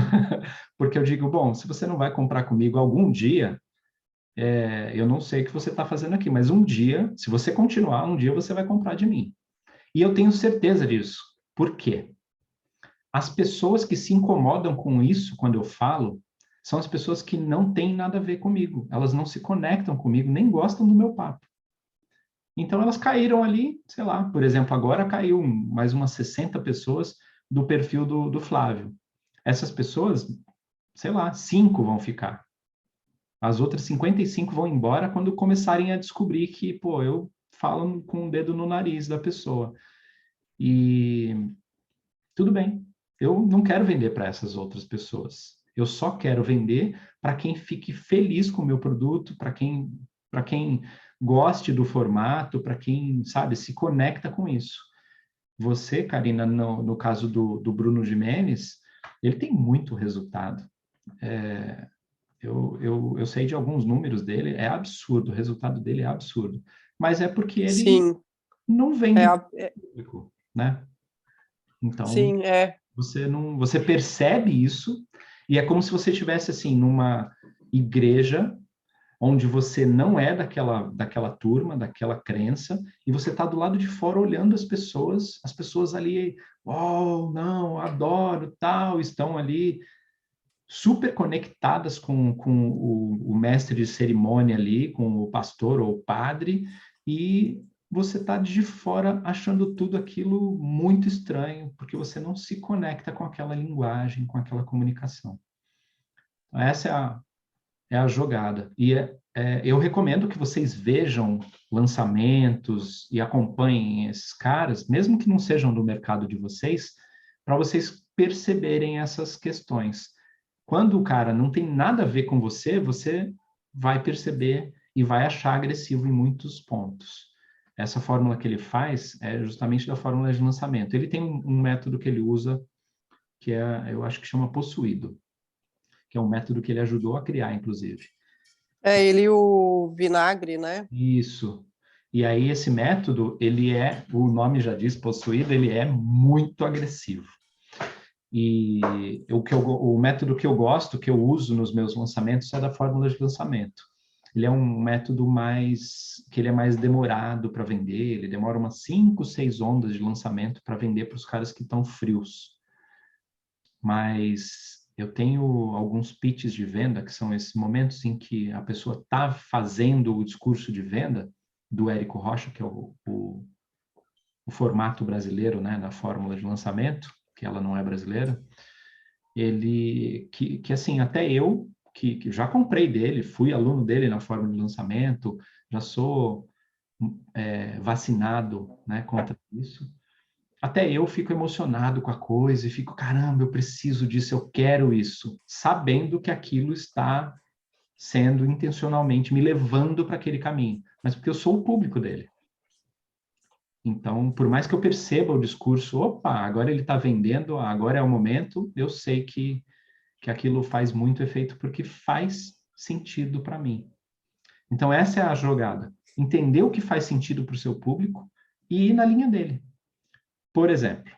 Porque eu digo, bom, se você não vai comprar comigo algum dia, eu não sei o que você está fazendo aqui, mas um dia, se você continuar, um dia você vai comprar de mim. E eu tenho certeza disso. Por quê? As pessoas que se incomodam com isso, quando eu falo, são as pessoas que não têm nada a ver comigo. Elas não se conectam comigo, nem gostam do meu papo. Então, elas caíram ali, sei lá, por exemplo, agora caiu mais umas 60 pessoas do perfil do Flávio. Essas pessoas, sei lá, 5 vão ficar. As outras 55 vão embora quando começarem a descobrir que, pô, eu falo com o dedo no nariz da pessoa. E tudo bem, eu não quero vender para essas outras pessoas. Eu só quero vender para quem fique feliz com o meu produto, para quem goste do formato, para quem, sabe, se conecta com isso. Você, Karina, no caso do Bruno Gimenez, ele tem muito resultado. Eu sei de alguns números dele, é absurdo, o resultado dele é absurdo. Mas é porque ele Sim, não vende público, né? Então, sim, você percebe isso, e é como se você estivesse assim numa igreja onde você não é daquela turma, daquela crença, e você está do lado de fora olhando as pessoas ali, oh, não, adoro, tal, estão ali super conectadas com o mestre de cerimônia ali, com o pastor ou o padre, e você está de fora achando tudo aquilo muito estranho, porque você não se conecta com aquela linguagem, com aquela comunicação. Essa é a jogada. E eu recomendo que vocês vejam lançamentos e acompanhem esses caras, mesmo que não sejam do mercado de vocês, para vocês perceberem essas questões. Quando o cara não tem nada a ver com você, você vai perceber e vai achar agressivo em muitos pontos. Essa fórmula que ele faz é justamente da fórmula de lançamento. Ele tem um método que ele usa, que eu acho que chama Possuído, que é um método que ele ajudou a criar, inclusive. ele e o Vinagre, né? Isso. E aí esse método, o nome já diz, Possuído, ele é muito agressivo. E o método que eu gosto, que eu uso nos meus lançamentos, é da fórmula de lançamento. Ele é um método que ele é mais demorado para vender, ele demora umas 5, 6 ondas de lançamento para vender para os caras que estão frios. Mas eu tenho alguns pitches de venda, que são esses momentos em que a pessoa está fazendo o discurso de venda do Érico Rocha, que é o formato brasileiro, né, da fórmula de lançamento, que ela não é brasileira. Ele, que assim, até eu, que já comprei dele, fui aluno dele na fórmula de lançamento, já sou vacinado, né, contra isso. Até eu fico emocionado com a coisa e fico, caramba, eu preciso disso, eu quero isso, sabendo que aquilo está sendo intencionalmente me levando para aquele caminho, mas porque eu sou o público dele. Então, por mais que eu perceba o discurso, opa, agora ele está vendendo, agora é o momento, eu sei que aquilo faz muito efeito porque faz sentido para mim. Então, essa é a jogada. Entender o que faz sentido para o seu público e ir na linha dele. Por exemplo,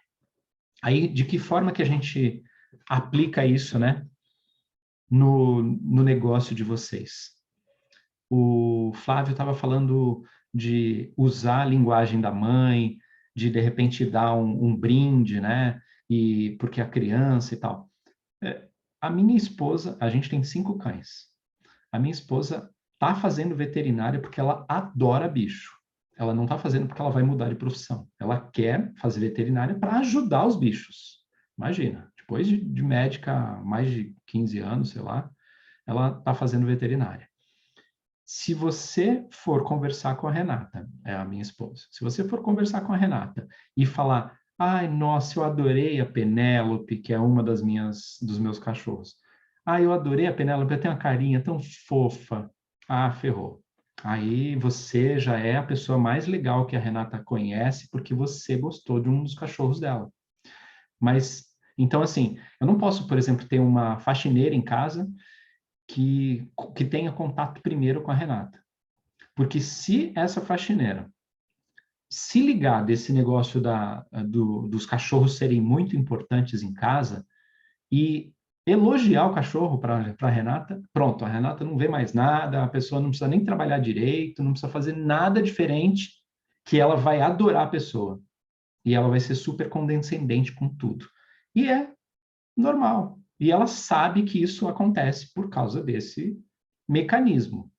aí de que forma que a gente aplica isso, né, no negócio de vocês? O Flávio estava falando de usar a linguagem da mãe, de repente dar um brinde, né, e porque a criança e tal. A minha esposa, a gente tem 5 cães. A minha esposa está fazendo veterinária porque ela adora bicho. Ela não está fazendo porque ela vai mudar de profissão. Ela quer fazer veterinária para ajudar os bichos. Imagina, depois de médica há mais de 15 anos, sei lá, ela está fazendo veterinária. Se você for conversar com a Renata, é a minha esposa, se você for conversar com a Renata e falar, ai, nossa, eu adorei a Penélope, que é uma dos meus cachorros. Ah, eu adorei a Penélope, ela tem uma carinha tão fofa. Ah, ferrou. Aí você já é a pessoa mais legal que a Renata conhece porque você gostou de um dos cachorros dela. Mas, então assim, eu não posso, por exemplo, ter uma faxineira em casa que tenha contato primeiro com a Renata. Porque se essa faxineira se ligar desse negócio dos cachorros serem muito importantes em casa e elogiar o cachorro para a Renata, pronto, a Renata não vê mais nada, a pessoa não precisa nem trabalhar direito, não precisa fazer nada diferente, que ela vai adorar a pessoa. E ela vai ser super condescendente com tudo. E é normal. E ela sabe que isso acontece por causa desse mecanismo.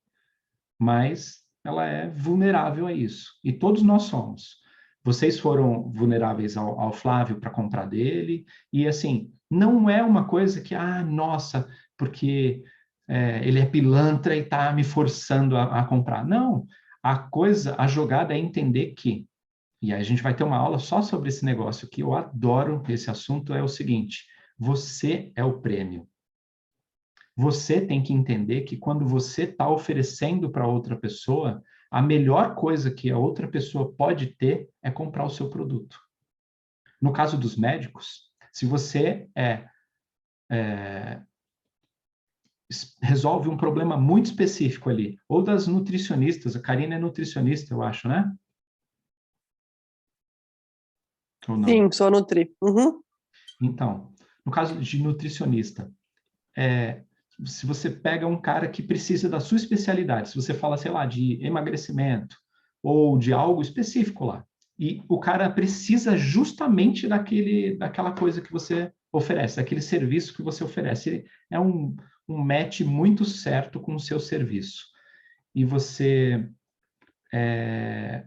Mas ela é vulnerável a isso. E todos nós somos. Vocês foram vulneráveis ao Flávio para comprar dele. E assim, não é uma coisa que, nossa, porque ele é pilantra e está me forçando a comprar. Não. A jogada é entender que, e aí a gente vai ter uma aula só sobre esse negócio, que eu adoro esse assunto, é o seguinte: você é o prêmio. Você tem que entender que quando você está oferecendo para outra pessoa, a melhor coisa que a outra pessoa pode ter é comprar o seu produto. No caso dos médicos, se você resolve um problema muito específico ali, ou das nutricionistas, a Karina é nutricionista, eu acho, né? Ou não? Sim, sou nutri. Uhum. Então, no caso de nutricionista, se você pega um cara que precisa da sua especialidade, se você fala, sei lá, de emagrecimento ou de algo específico lá, e o cara precisa justamente daquela coisa que você oferece, daquele serviço que você oferece, ele é um match muito certo com o seu serviço. E você é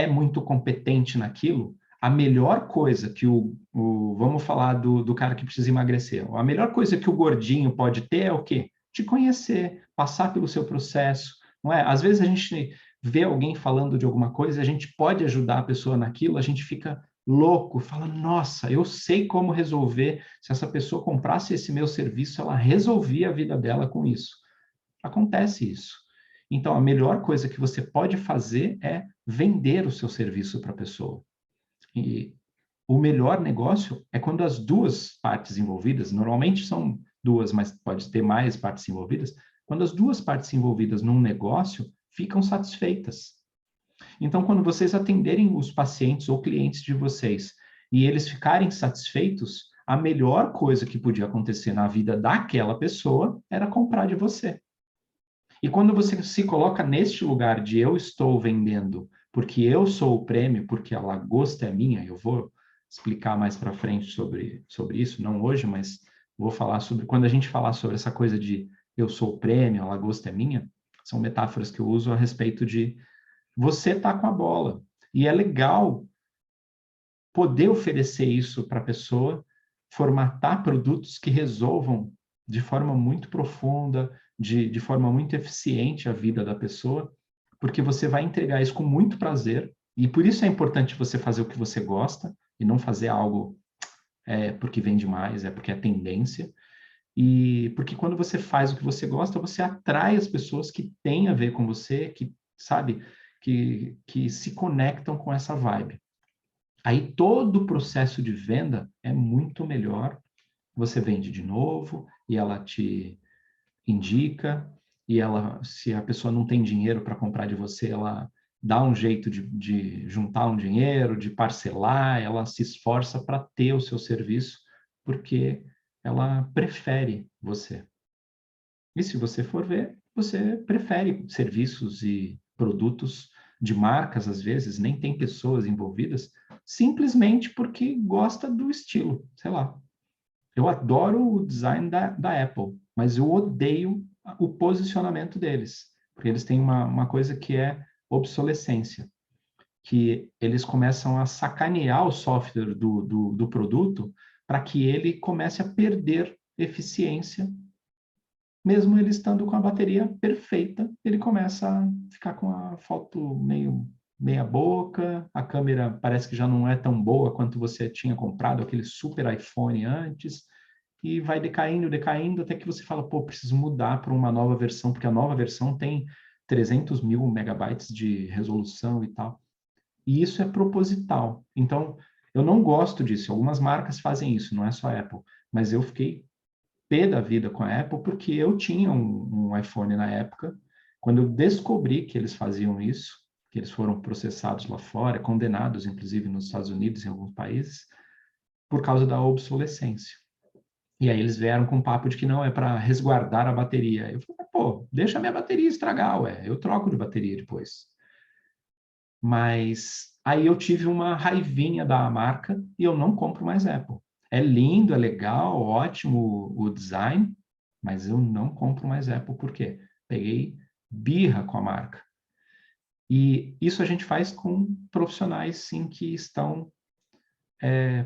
muito competente naquilo, a melhor coisa que vamos falar do cara que precisa emagrecer, a melhor coisa que o gordinho pode ter é o quê? Te conhecer, passar pelo seu processo, não é? Às vezes a gente vê alguém falando de alguma coisa, a gente pode ajudar a pessoa naquilo, a gente fica louco, fala, nossa, eu sei como resolver, se essa pessoa comprasse esse meu serviço, ela resolvia a vida dela com isso. Acontece isso. Então, a melhor coisa que você pode fazer é vender o seu serviço para a pessoa. E o melhor negócio é quando as duas partes envolvidas, normalmente são duas, mas pode ter mais partes envolvidas, quando as duas partes envolvidas num negócio ficam satisfeitas. Então, quando vocês atenderem os pacientes ou clientes de vocês e eles ficarem satisfeitos, a melhor coisa que podia acontecer na vida daquela pessoa era comprar de você. E quando você se coloca neste lugar de eu estou vendendo porque eu sou o prêmio, porque a lagosta é minha, eu vou explicar mais para frente sobre isso, não hoje, mas vou falar sobre, quando a gente falar sobre essa coisa de eu sou o prêmio, a lagosta é minha, são metáforas que eu uso a respeito de você tá com a bola. E é legal poder oferecer isso para a pessoa, formatar produtos que resolvam de forma muito profunda, de forma muito eficiente a vida da pessoa, porque você vai entregar isso com muito prazer, e por isso é importante você fazer o que você gosta, e não fazer algo porque vende mais, é porque é tendência, e porque quando você faz o que você gosta, você atrai as pessoas que têm a ver com você, que, sabe, que se conectam com essa vibe. Aí todo o processo de venda é muito melhor. Você vende de novo e ela te indica, e ela, se a pessoa não tem dinheiro para comprar de você, ela dá um jeito de juntar um dinheiro, de parcelar, ela se esforça para ter o seu serviço, porque ela prefere você. E se você for ver, você prefere serviços e produtos de marcas, às vezes, nem tem pessoas envolvidas, simplesmente porque gosta do estilo, sei lá. Eu adoro o design da Apple, mas eu odeio o posicionamento deles, porque eles têm uma coisa que é obsolescência, que eles começam a sacanear o software do produto para que ele comece a perder eficiência, mesmo ele estando com a bateria perfeita, ele começa a ficar com a foto meio meia boca, a câmera parece que já não é tão boa quanto você tinha comprado aquele super iPhone antes, e vai decaindo, decaindo, até que você fala, pô, preciso mudar para uma nova versão, porque a nova versão tem 300 mil megabytes de resolução e tal. E isso é proposital. Então, eu não gosto disso. Algumas marcas fazem isso, não é só a Apple. Mas eu fiquei pé da vida com a Apple porque eu tinha um iPhone na época. Quando eu descobri que eles faziam isso, que eles foram processados lá fora, condenados, inclusive, nos Estados Unidos e em alguns países, por causa da obsolescência. E aí eles vieram com um papo de que não, é para resguardar a bateria. Eu falei, pô, deixa a minha bateria estragar, ué, eu troco de bateria depois. Mas aí eu tive uma raivinha da marca e eu não compro mais Apple. É lindo, é legal, ótimo o design, mas eu não compro mais Apple. Por quê? Peguei birra com a marca. E isso a gente faz com profissionais, sim, que estão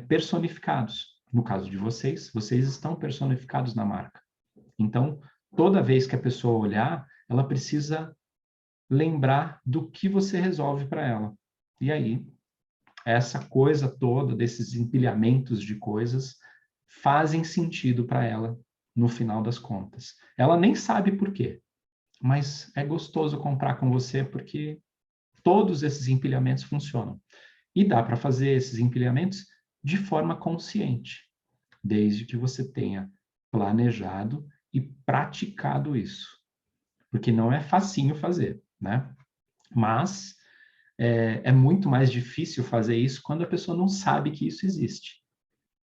personificados. No caso de vocês, vocês estão personificados na marca. Então, toda vez que a pessoa olhar, ela precisa lembrar do que você resolve para ela. E aí, essa coisa toda, desses empilhamentos de coisas, fazem sentido para ela no final das contas. Ela nem sabe por quê, mas é gostoso comprar com você porque todos esses empilhamentos funcionam. E dá para fazer esses empilhamentos de forma consciente, desde que você tenha planejado e praticado isso. Porque não é facinho fazer, né? Mas é muito mais difícil fazer isso quando a pessoa não sabe que isso existe.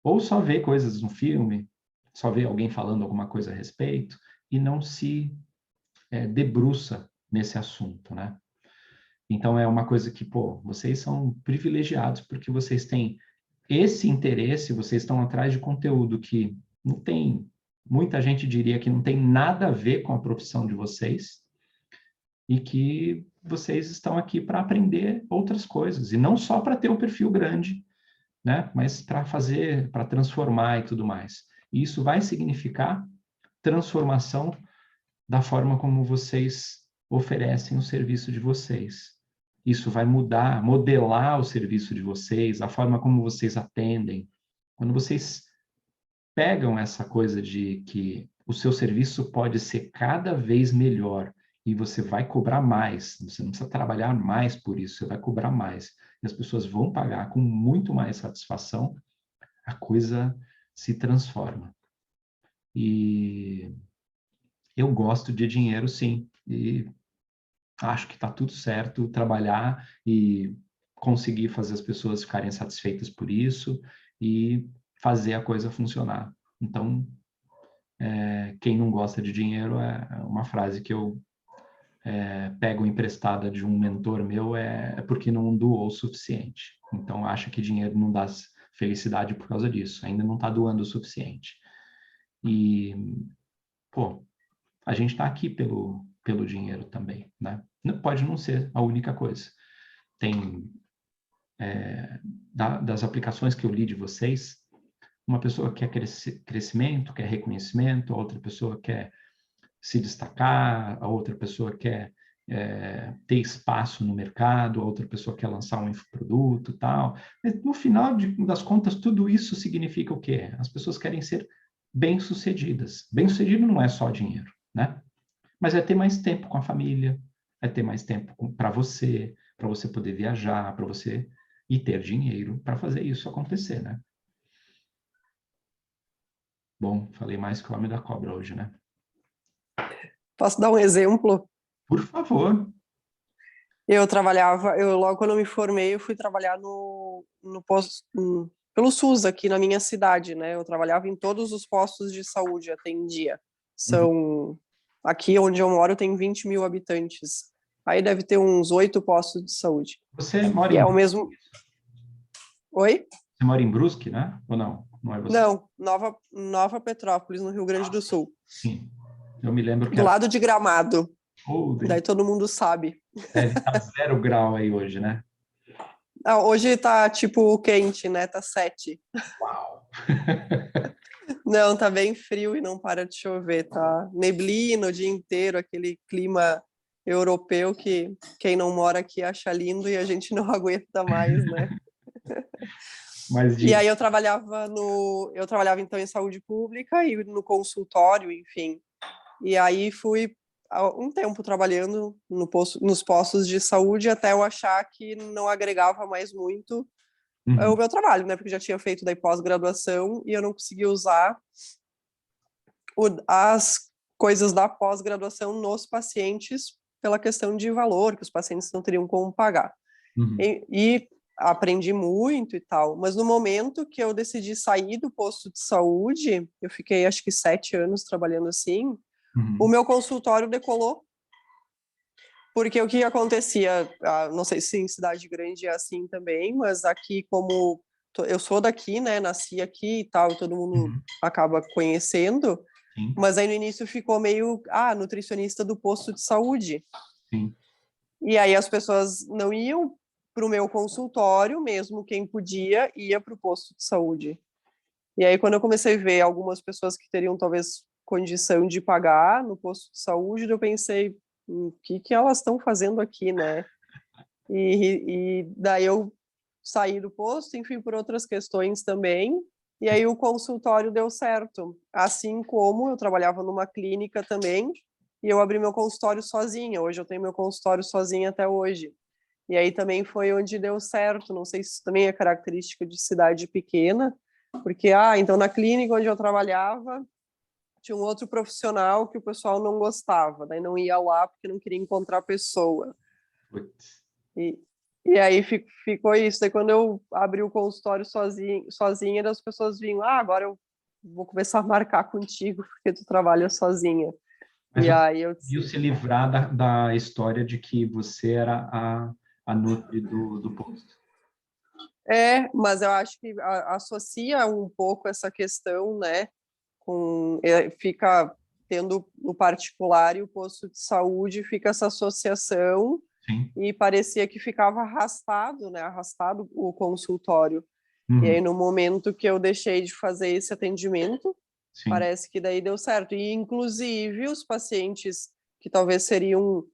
Ou só vê coisas no filme, só vê alguém falando alguma coisa a respeito e não se debruça nesse assunto, né? Então, é uma coisa que, pô, vocês são privilegiados porque vocês têm esse interesse, vocês estão atrás de conteúdo que não tem, muita gente diria que não tem nada a ver com a profissão de vocês e que vocês estão aqui para aprender outras coisas, e não só para ter um perfil grande, né, mas para fazer, para transformar e tudo mais. E isso vai significar transformação da forma como vocês oferecem o serviço de vocês. Isso vai mudar, modelar o serviço de vocês, a forma como vocês atendem. Quando vocês pegam essa coisa de que o seu serviço pode ser cada vez melhor e você vai cobrar mais, você não precisa trabalhar mais por isso, você vai cobrar mais. E as pessoas vão pagar com muito mais satisfação, a coisa se transforma. E eu gosto de dinheiro, sim, e acho que está tudo certo trabalhar e conseguir fazer as pessoas ficarem satisfeitas por isso e fazer a coisa funcionar. Então, quem não gosta de dinheiro é uma frase que eu pego emprestada de um mentor meu, é porque não doou o suficiente. Então, acha que dinheiro não dá felicidade por causa disso, ainda não está doando o suficiente. E, pô, a gente está aqui pelo dinheiro também, né? Pode não ser a única coisa. Tem, das aplicações que eu li de vocês, uma pessoa quer crescimento, quer reconhecimento, a outra pessoa quer se destacar, a outra pessoa quer ter espaço no mercado, a outra pessoa quer lançar um infoproduto e tal. Mas, no final das contas, tudo isso significa o quê? As pessoas querem ser bem-sucedidas. Bem-sucedido não é só dinheiro, né? Mas é ter mais tempo com a família, é ter mais tempo para você poder viajar, para você e ter dinheiro para fazer isso acontecer, né? Bom, falei mais que o homem da cobra hoje, né? Posso dar um exemplo? Por favor. Logo quando eu me formei, eu fui trabalhar pelo SUS aqui na minha cidade, né? Eu trabalhava em todos os postos de saúde, atendia. Aqui onde eu moro tem 20 mil habitantes. Aí deve ter uns 8 postos de saúde. Você mora e em é o mesmo... Oi? Você mora em Brusque, né? Ou não? Não é você? Não, Nova Petrópolis, no Rio Grande do Sul. Sim. Eu me lembro que... Do lado de Gramado. Daí Deve todo mundo sabe. estar 0 grau aí hoje, né? Hoje tá tipo quente, né? Tá 7. Uau! Não, tá bem frio e não para de chover, tá neblina o dia inteiro, aquele clima europeu que quem não mora aqui acha lindo e a gente não aguenta mais, né? E aí eu trabalhava então em saúde pública e no consultório, enfim. E aí fui um tempo trabalhando nos postos de saúde até eu achar que não agregava mais muito o meu trabalho, né? Porque já tinha feito daí pós-graduação e eu não conseguia usar as coisas da pós-graduação nos pacientes pela questão de valor, que os pacientes não teriam como pagar. Uhum. E aprendi muito e tal, mas no momento que eu decidi sair do posto de saúde, eu fiquei acho que 7 anos trabalhando assim, o meu consultório decolou, porque o que acontecia, não sei se em cidade grande é assim também, mas aqui como eu sou daqui, né, nasci aqui e tal, todo mundo acaba conhecendo, Sim, mas aí no início ficou meio, nutricionista do posto de saúde. sim. E aí as pessoas não iam para o meu consultório, mesmo quem podia ia para o posto de saúde. E aí quando eu comecei a ver algumas pessoas que teriam talvez condição de pagar no posto de saúde, eu pensei, o que elas estão fazendo aqui, né? E daí eu saí do posto, enfim, por outras questões também, e aí o consultório deu certo. Assim como eu trabalhava numa clínica também, e eu abri meu consultório sozinha. Hoje eu tenho meu consultório sozinha até hoje. E aí também foi onde deu certo. Não sei se isso também é característica de cidade pequena, porque, então na clínica onde eu trabalhava, tinha um outro profissional que o pessoal não gostava, daí não ia lá porque não queria encontrar a pessoa. Putz. E, e aí ficou isso. Daí quando eu abri o consultório sozinha, as pessoas vinham, agora eu vou começar a marcar contigo porque tu trabalha sozinha. Mas E você aí eu conseguiu disse, se livrar da história de que você era a nutri do posto. mas eu acho que associa um pouco essa questão, né, fica tendo o particular e o posto de saúde, fica essa associação Sim. e parecia que ficava arrastado, né, arrastado o consultório. E aí, Uhum. no momento que eu deixei de fazer esse atendimento, Sim. parece que daí deu certo. E, inclusive, os pacientes que talvez seriam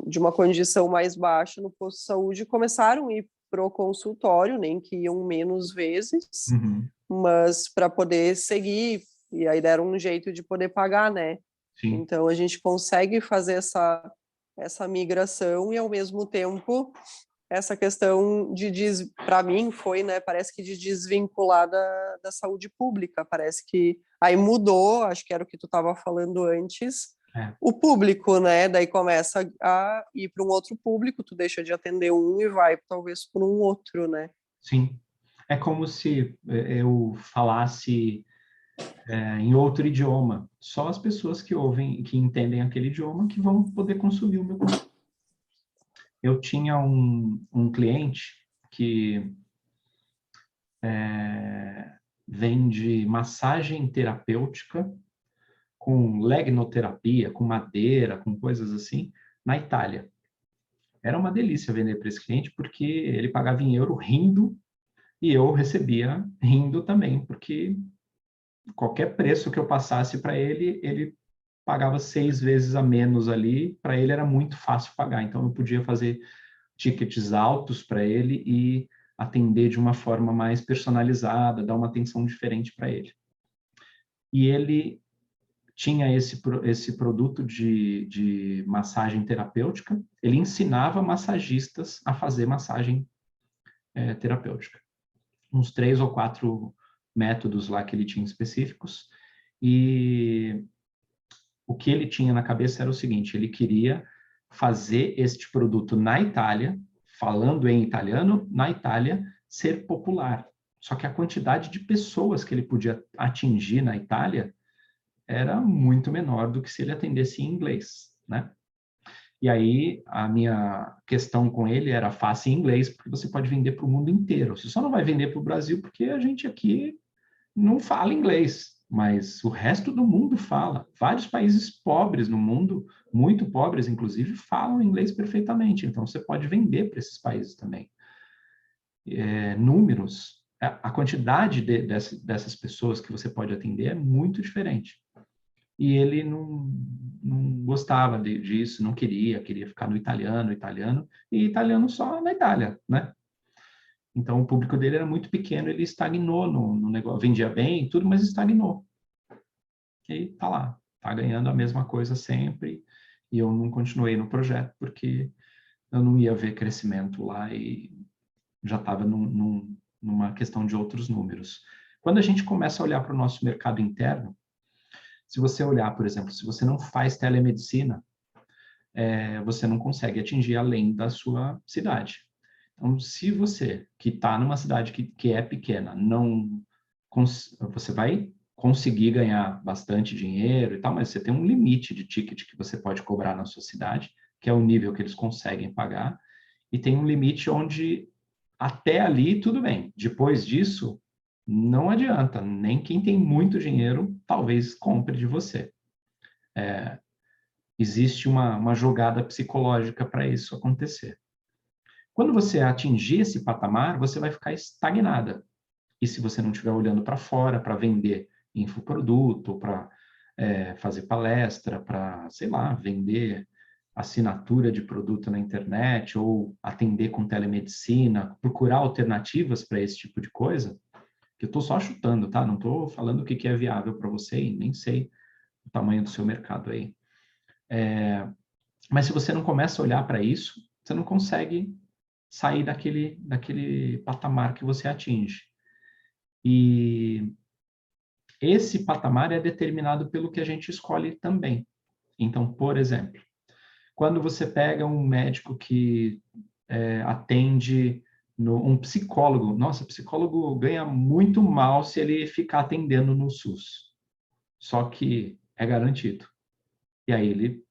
de uma condição mais baixa no posto de saúde começaram a ir para o consultório, nem que iam menos vezes, Uhum. mas para poder seguir. E aí deram um jeito de poder pagar, né? Sim. Então, a gente consegue fazer essa migração e, ao mesmo tempo, essa questão para mim foi, né, parece que de desvincular da saúde pública, parece que aí mudou, acho que era o que tu estava falando antes, É. o público, né, daí começa a ir para um outro público, tu deixa de atender um e vai talvez para um outro, né. Sim. É como se eu falasse em outro idioma. Só as pessoas que ouvem, que entendem aquele idioma, que vão poder consumir o meu conteúdo. Eu tinha um cliente que vende massagem terapêutica com legnoterapia, com madeira, com coisas assim, na Itália. Era uma delícia vender para esse cliente, porque ele pagava em euro rindo e eu recebia rindo também, porque qualquer preço que eu passasse para ele, ele pagava 6 vezes a menos ali, para ele era muito fácil pagar. Então eu podia fazer tickets altos para ele e atender de uma forma mais personalizada, dar uma atenção diferente para ele. E ele tinha esse produto de massagem terapêutica, ele ensinava massagistas a fazer massagem terapêutica. Uns 3 ou 4 métodos lá que ele tinha específicos, e o que ele tinha na cabeça era o seguinte, ele queria fazer este produto na Itália, falando em italiano, na Itália, ser popular. Só que a quantidade de pessoas que ele podia atingir na Itália era muito menor do que se ele atendesse em inglês, né? E aí, a minha questão com ele era faça em inglês, porque você pode vender para o mundo inteiro. Você só não vai vender para o Brasil, porque a gente aqui não fala inglês, mas o resto do mundo fala. Vários países pobres no mundo, muito pobres, inclusive, falam inglês perfeitamente. Então, você pode vender para esses países também. Números, a quantidade dessas pessoas que você pode atender é muito diferente. E ele não gostava disso, não queria ficar no italiano, e italiano só na Itália, né? Então, o público dele era muito pequeno, ele estagnou no negócio, vendia bem tudo, mas estagnou. E tá lá, tá ganhando a mesma coisa sempre, e eu não continuei no projeto, porque eu não ia ver crescimento lá e já estava numa questão de outros números. Quando a gente começa a olhar para o nosso mercado interno, se você olhar, por exemplo, se você não faz telemedicina, você não consegue atingir além da sua cidade. Então, se você, que está numa cidade que é pequena, você vai conseguir ganhar bastante dinheiro e tal, mas você tem um limite de ticket que você pode cobrar na sua cidade, que é o nível que eles conseguem pagar, e tem um limite onde até ali tudo bem. Depois disso, não adianta, nem quem tem muito dinheiro talvez compre de você. Existe uma jogada psicológica para isso acontecer. Quando você atingir esse patamar, você vai ficar estagnada. E se você não estiver olhando para fora, para vender infoproduto, para fazer palestra, para, sei lá, vender assinatura de produto na internet ou atender com telemedicina, procurar alternativas para esse tipo de coisa, que eu estou só chutando, tá? Não estou falando o que é viável para você e nem sei o tamanho do seu mercado aí. Mas se você não começa a olhar para isso, você não consegue sair daquele patamar que você atinge. E esse patamar é determinado pelo que a gente escolhe também. Então, por exemplo, quando você pega um médico que atende um psicólogo, nossa, psicólogo ganha muito mal se ele ficar atendendo no SUS. Só que é garantido. E aí ele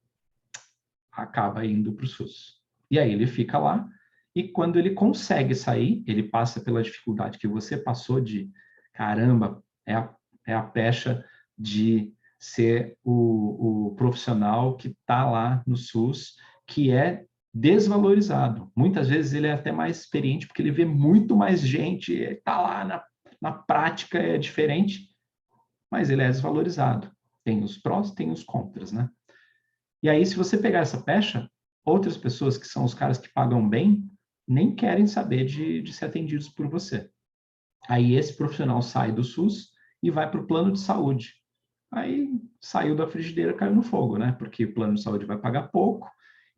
acaba indo para o SUS. E aí ele fica lá, e quando ele consegue sair, ele passa pela dificuldade que você passou de, caramba, é a pecha de ser o profissional que está lá no SUS, que é desvalorizado. Muitas vezes ele é até mais experiente, porque ele vê muito mais gente, está lá na prática, é diferente, mas ele é desvalorizado. Tem os prós, tem os contras, né? E aí, se você pegar essa pecha, outras pessoas que são os caras que pagam bem, nem querem saber de ser atendidos por você. Aí esse profissional sai do SUS e vai para o plano de saúde. Aí saiu da frigideira, caiu no fogo, né? Porque o plano de saúde vai pagar pouco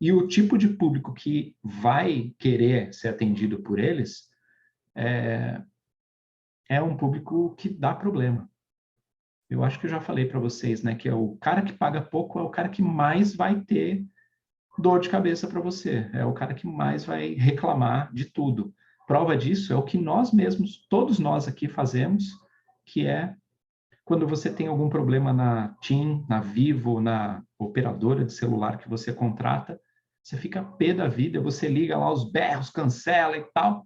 e o tipo de público que vai querer ser atendido por eles é um público que dá problema. Eu acho que eu já falei para vocês, né, que é o cara que paga pouco é o cara que mais vai ter dor de cabeça para você, é o cara que mais vai reclamar de tudo. Prova disso é o que nós mesmos, todos nós aqui fazemos, que é quando você tem algum problema na TIM, na Vivo, na operadora de celular que você contrata, você fica pé da vida, você liga lá os berros, cancela e tal,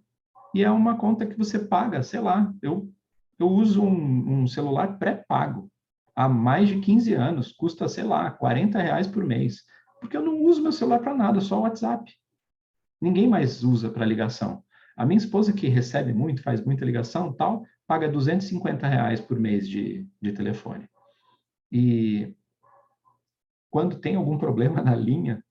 e é uma conta que você paga, sei lá, eu uso um celular pré-pago há mais de 15 anos, custa, sei lá, R$ 40 por mês, porque eu não uso meu celular para nada, só o WhatsApp. Ninguém mais usa para ligação. A minha esposa, que recebe muito, faz muita ligação tal, paga R$ 250 por mês de telefone. E quando tem algum problema na linha,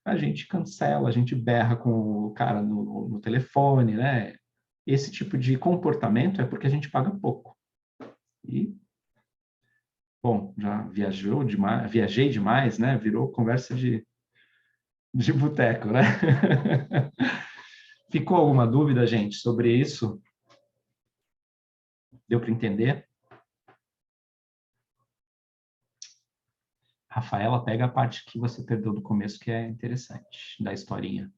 a gente cancela, a gente berra com o cara no telefone, né? Esse tipo de comportamento é porque a gente paga pouco. E, bom, já viajei demais, né? Virou conversa de boteco, né? Ficou alguma dúvida, gente, sobre isso? Deu para entender? Rafaela, pega a parte que você perdeu do começo, que é interessante, da historinha.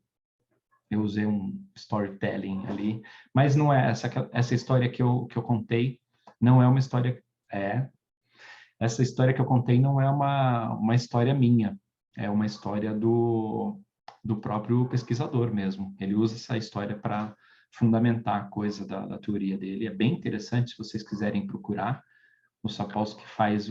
Eu usei um storytelling ali, mas não é essa história que eu contei, não é uma história... essa história que eu contei não é uma história minha, é uma história do próprio pesquisador mesmo. Ele usa essa história para fundamentar a coisa da teoria dele. É bem interessante, se vocês quiserem procurar. O Sapolsky faz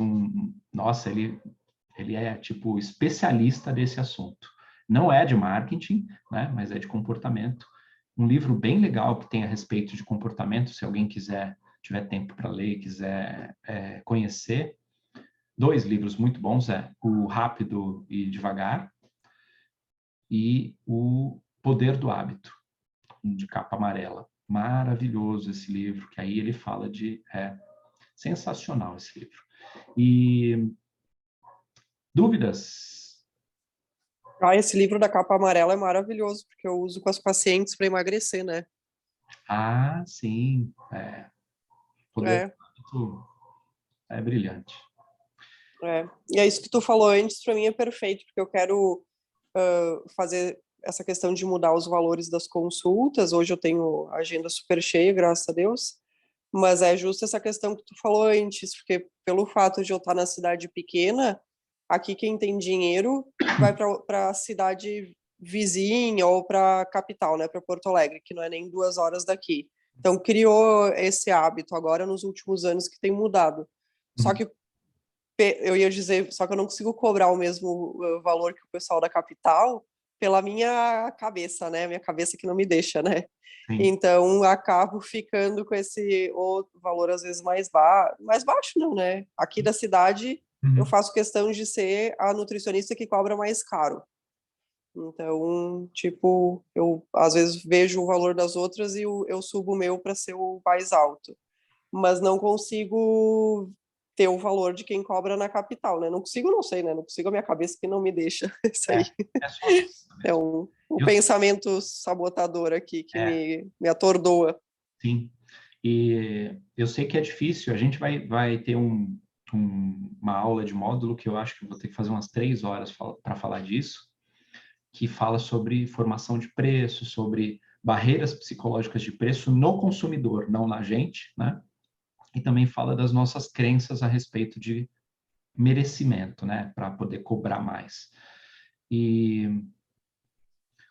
nossa, ele é, tipo, especialista desse assunto. Não é de marketing, né, mas é de comportamento. Um livro bem legal que tem a respeito de comportamento, se alguém tiver tempo para ler, quiser conhecer. 2 livros muito bons, O Rápido e Devagar e O Poder do Hábito, de capa amarela. Maravilhoso esse livro, que aí ele fala sensacional esse livro. E dúvidas? Esse livro da capa amarela é maravilhoso, porque eu uso com as pacientes para emagrecer, né? Ah, sim. Poder do Hábito é brilhante. E é isso que tu falou antes, para mim é perfeito, porque eu quero fazer essa questão de mudar os valores das consultas. Hoje eu tenho a agenda super cheia, graças a Deus, mas é justo essa questão que tu falou antes, porque pelo fato de eu estar na cidade pequena, aqui quem tem dinheiro vai para a cidade vizinha ou para a capital, né, para Porto Alegre, que não é nem 2 horas daqui. Então criou esse hábito agora nos últimos anos que tem mudado. Só que eu ia dizer, só que eu não consigo cobrar o mesmo valor que o pessoal da capital pela minha cabeça, né? Minha cabeça que não me deixa, né? Sim. Então, acabo ficando com esse outro valor, às vezes, mais baixo, não, né? Aqui da cidade, eu faço questão de ser a nutricionista que cobra mais caro. Então, tipo, eu às vezes vejo o valor das outras e eu subo o meu para ser o mais alto. Mas não consigo ter o valor de quem cobra na capital, né? Não consigo, não sei, né? Não consigo, a minha cabeça que não me deixa isso aí. É só isso É mesmo. um Eu, pensamento sabotador aqui que é, me atordoa. sim. E eu sei que é difícil, a gente vai ter uma aula de módulo que eu acho que eu vou ter que fazer umas 3 horas para falar disso, que fala sobre formação de preço, sobre barreiras psicológicas de preço no consumidor, não na gente, né? E também fala das nossas crenças a respeito de merecimento, né? Para poder cobrar mais. E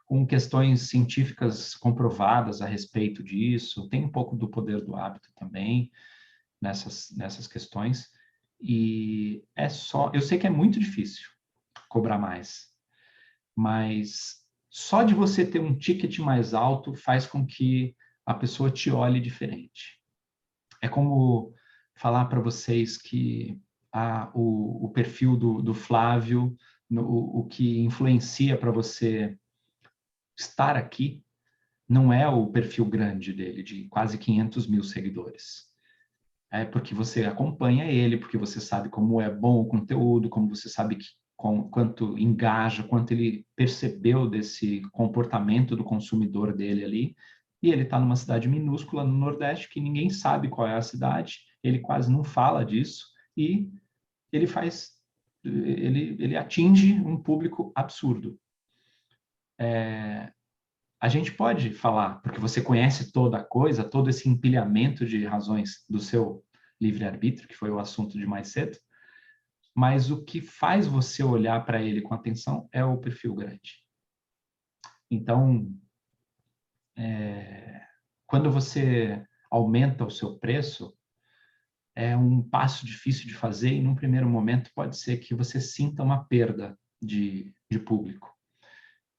com questões científicas comprovadas a respeito disso, tem um pouco do poder do hábito também nessas questões. E eu sei que é muito difícil cobrar mais, mas só de você ter um ticket mais alto faz com que a pessoa te olhe diferente. É como falar para vocês que o perfil do Flávio, o que influencia para você estar aqui, não é o perfil grande dele, de quase 500 mil seguidores. É porque você acompanha ele, porque você sabe como é bom o conteúdo, como você sabe quanto engaja, quanto ele percebeu desse comportamento do consumidor dele ali. E ele está numa cidade minúscula no Nordeste, que ninguém sabe qual é a cidade, ele quase não fala disso, e ele atinge um público absurdo. A gente pode falar, porque você conhece toda a coisa, todo esse empilhamento de razões do seu livre-arbítrio, que foi o assunto de mais cedo, mas o que faz você olhar para ele com atenção é o perfil grande. Então, quando você aumenta o seu preço, é um passo difícil de fazer e, num primeiro momento, pode ser que você sinta uma perda de público.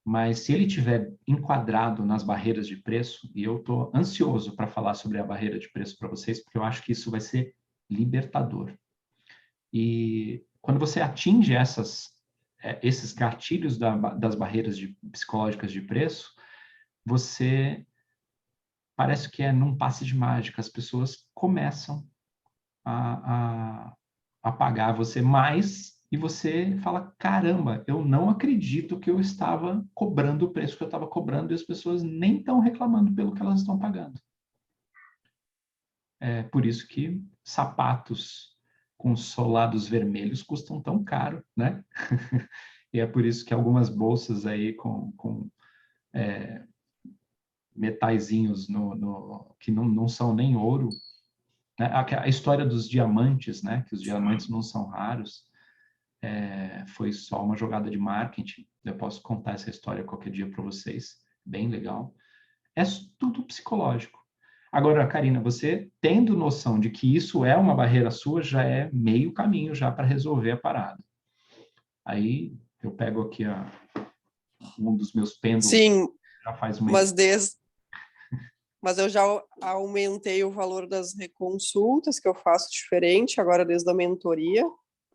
Mas se ele tiver enquadrado nas barreiras de preço, e eu estou ansioso para falar sobre a barreira de preço para vocês, porque eu acho que isso vai ser libertador. E quando você atinge esses gatilhos das barreiras psicológicas de preço, você parece que é num passe de mágica, as pessoas começam a pagar você mais e você fala, caramba, eu não acredito que eu estava cobrando o preço que eu estava cobrando e as pessoas nem estão reclamando pelo que elas estão pagando. É por isso que sapatos com solados vermelhos custam tão caro, né? E é por isso que algumas bolsas aí com metaizinhos que não são nem ouro, né? A história dos diamantes, né? Que os diamantes não são raros, foi só uma jogada de marketing. Eu posso contar essa história qualquer dia para vocês, bem legal. É tudo psicológico. Agora, Karina, você tendo noção de que isso é uma barreira sua, já é meio caminho já para resolver a parada. Aí eu pego aqui um dos meus pêndulos, Sim, já faz uma... mas eu já aumentei o valor das reconsultas, que eu faço diferente, agora desde a mentoria.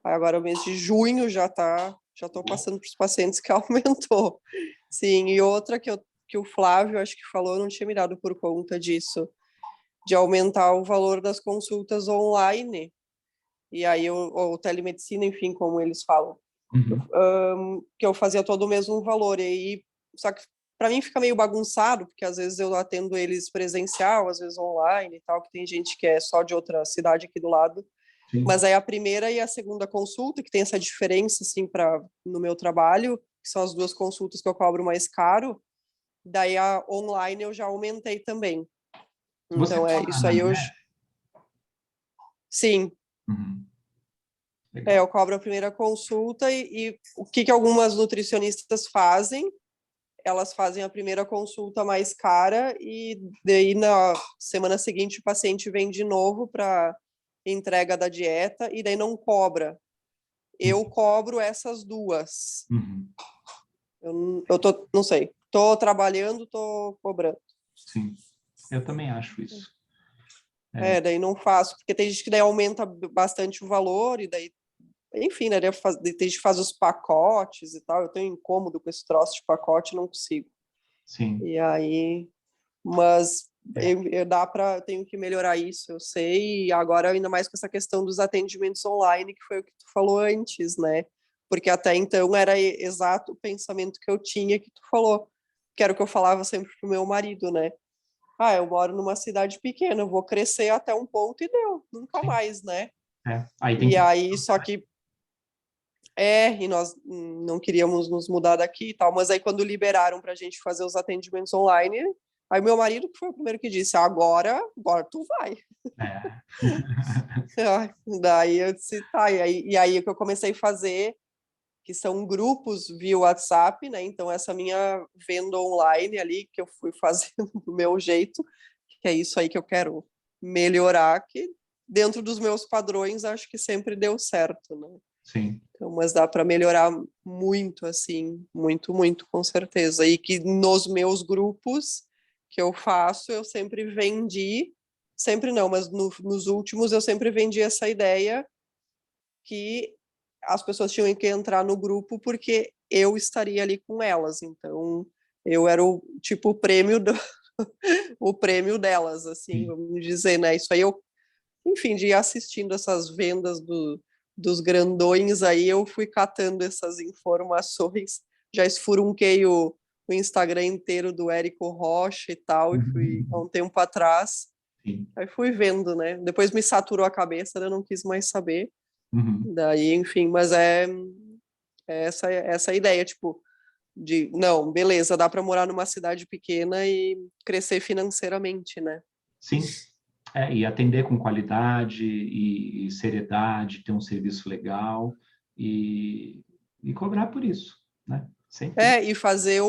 Agora o mês de junho já estou passando para os pacientes que aumentou. Sim, e outra que o Flávio, acho que falou, eu não tinha me dado por conta disso, de aumentar o valor das consultas online. E aí, ou telemedicina, enfim, como eles falam. Que eu fazia todo o mesmo valor. E aí, só que para mim fica meio bagunçado, porque às vezes eu atendo eles presencial, às vezes online e tal, que tem gente que é só de outra cidade aqui do lado. Sim. Mas aí a primeira e a segunda consulta, que tem essa diferença, assim, no meu trabalho, que são as duas consultas que eu cobro mais caro, daí a online eu já aumentei também. Você Então, cobra isso na aí eu... net? Sim, Uhum. Legal. eu cobro a primeira consulta e o que algumas nutricionistas fazem? Elas fazem a primeira consulta mais cara e daí na semana seguinte o paciente vem de novo para entrega da dieta e daí não cobra. Eu cobro essas duas. Uhum. Eu tô, não sei, tô trabalhando, tô cobrando. Sim, eu também acho isso. Daí não faço, porque tem gente que daí aumenta bastante o valor e daí, enfim, né, tem gente que faz os pacotes e tal. Eu tenho incômodo com esse troço de pacote, não consigo. Sim. E aí, mas eu tenho que melhorar isso, eu sei, e agora ainda mais com essa questão dos atendimentos online, que foi o que tu falou antes, né? Porque até então era exato o pensamento que eu tinha que tu falou, que era o que eu falava sempre pro meu marido, né? Ah, eu moro numa cidade pequena, eu vou crescer até um ponto e deu, nunca Sim. mais, né? Aí tem E que... aí, só que e nós não queríamos nos mudar daqui e tal, mas aí quando liberaram para a gente fazer os atendimentos online, aí meu marido que foi o primeiro que disse, agora tu vai. É. Daí eu disse, tá, e aí o que eu comecei a fazer, que são grupos via WhatsApp, né, então essa minha venda online ali, que eu fui fazendo do meu jeito, que é isso aí que eu quero melhorar, que dentro dos meus padrões acho que sempre deu certo, né. Sim. Então, mas dá para melhorar muito, assim, muito, muito, com certeza. E que nos meus grupos que eu faço, eu sempre vendi, sempre não, mas nos últimos eu sempre vendi essa ideia que as pessoas tinham que entrar no grupo porque eu estaria ali com elas. Então, eu era o tipo o prêmio delas, assim, Sim. vamos dizer, né? Isso aí eu, enfim, de ir assistindo essas vendas dos grandões aí, eu fui catando essas informações, já esfurunquei o Instagram inteiro do Érico Rocha e tal, e fui há um tempo atrás, Sim. aí fui vendo, né? Depois me saturou a cabeça, eu não quis mais saber, Uhum. daí, enfim, mas essa ideia, tipo, não, beleza, dá para morar numa cidade pequena e crescer financeiramente, né? Sim. E atender com qualidade e seriedade, ter um serviço legal e cobrar por isso, né? Sempre. E fazer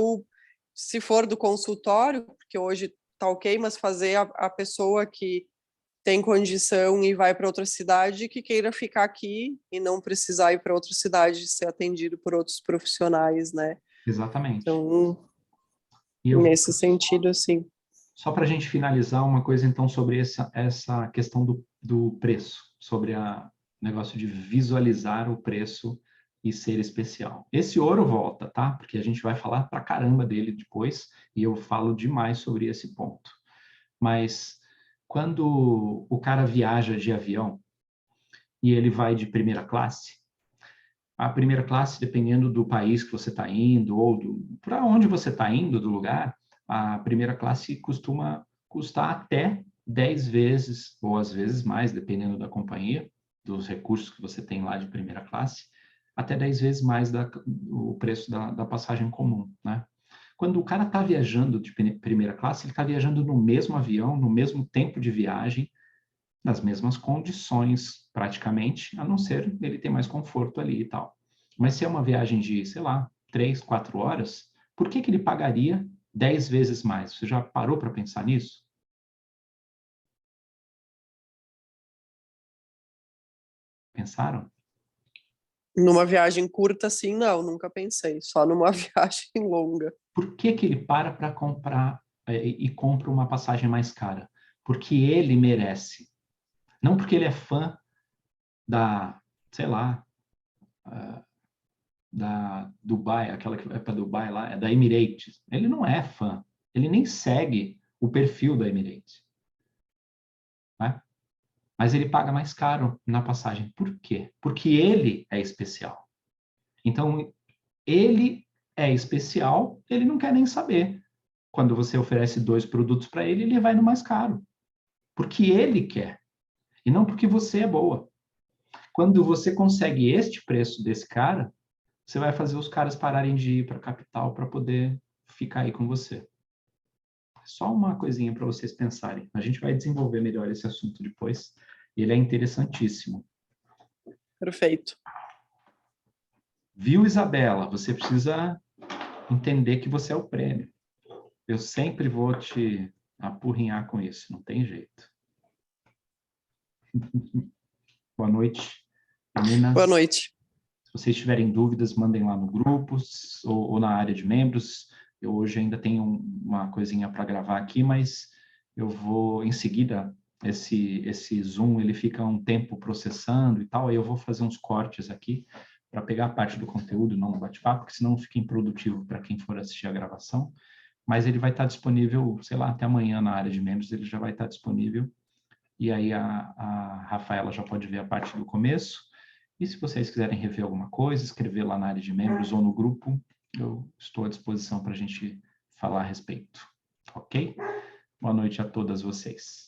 se for do consultório, porque hoje tá ok, mas fazer a pessoa que tem condição e vai para outra cidade que queira ficar aqui e não precisar ir para outra cidade ser atendido por outros profissionais, né? Exatamente. Então, E eu nesse sentido, assim. só para a gente finalizar uma coisa então sobre essa questão do preço, sobre o negócio de visualizar o preço e ser especial. Esse ouro volta, tá? Porque a gente vai falar pra caramba dele depois e eu falo demais sobre esse ponto. Mas quando o cara viaja de avião e ele vai de primeira classe, a primeira classe, dependendo do país que você está indo ou para onde você está indo, do lugar, a primeira classe costuma custar até 10 vezes, ou às vezes mais, dependendo da companhia, dos recursos que você tem lá de primeira classe, até 10 vezes mais o preço da passagem comum, né? Quando o cara está viajando de primeira classe, ele está viajando no mesmo avião, no mesmo tempo de viagem, nas mesmas condições, praticamente, a não ser ele ter mais conforto ali e tal. Mas se é uma viagem de, sei lá, 3, 4 horas, por que ele pagaria 10 vezes mais? Você já parou para pensar nisso? Pensaram? Numa viagem curta, assim, não, nunca pensei. Só numa viagem longa. Por que ele para comprar e compra uma passagem mais cara? Porque ele merece. Não porque ele é fã da, sei lá, da Dubai, aquela que vai para Dubai lá, é da Emirates. Ele não é fã. Ele nem segue o perfil da Emirates. Né? Mas ele paga mais caro na passagem. Por quê? Porque ele é especial. Então, ele é especial, ele não quer nem saber. Quando você oferece 2 produtos para ele vai no mais caro. Porque ele quer. E não porque você é boa. Quando você consegue este preço desse cara, você vai fazer os caras pararem de ir para a capital para poder ficar aí com você. Só uma coisinha para vocês pensarem. A gente vai desenvolver melhor esse assunto depois. Ele é interessantíssimo. Perfeito. Viu, Isabela? Você precisa entender que você é o prêmio. Eu sempre vou te apurrinhar com isso, não tem jeito. Boa noite, meninas. Boa noite. Se vocês tiverem dúvidas, mandem lá no grupo ou na área de membros. Eu hoje ainda tenho uma coisinha para gravar aqui, mas eu vou, em seguida, esse Zoom, ele fica um tempo processando e tal, aí eu vou fazer uns cortes aqui para pegar a parte do conteúdo, não no bate-papo, porque senão fica improdutivo para quem for assistir a gravação. Mas ele vai estar disponível, sei lá, até amanhã na área de membros, ele já vai estar disponível. E aí a Rafaela já pode ver a parte do começo. E se vocês quiserem rever alguma coisa, escrever lá na área de membros ou no grupo, eu estou à disposição para a gente falar a respeito. Ok? Boa noite a todas vocês.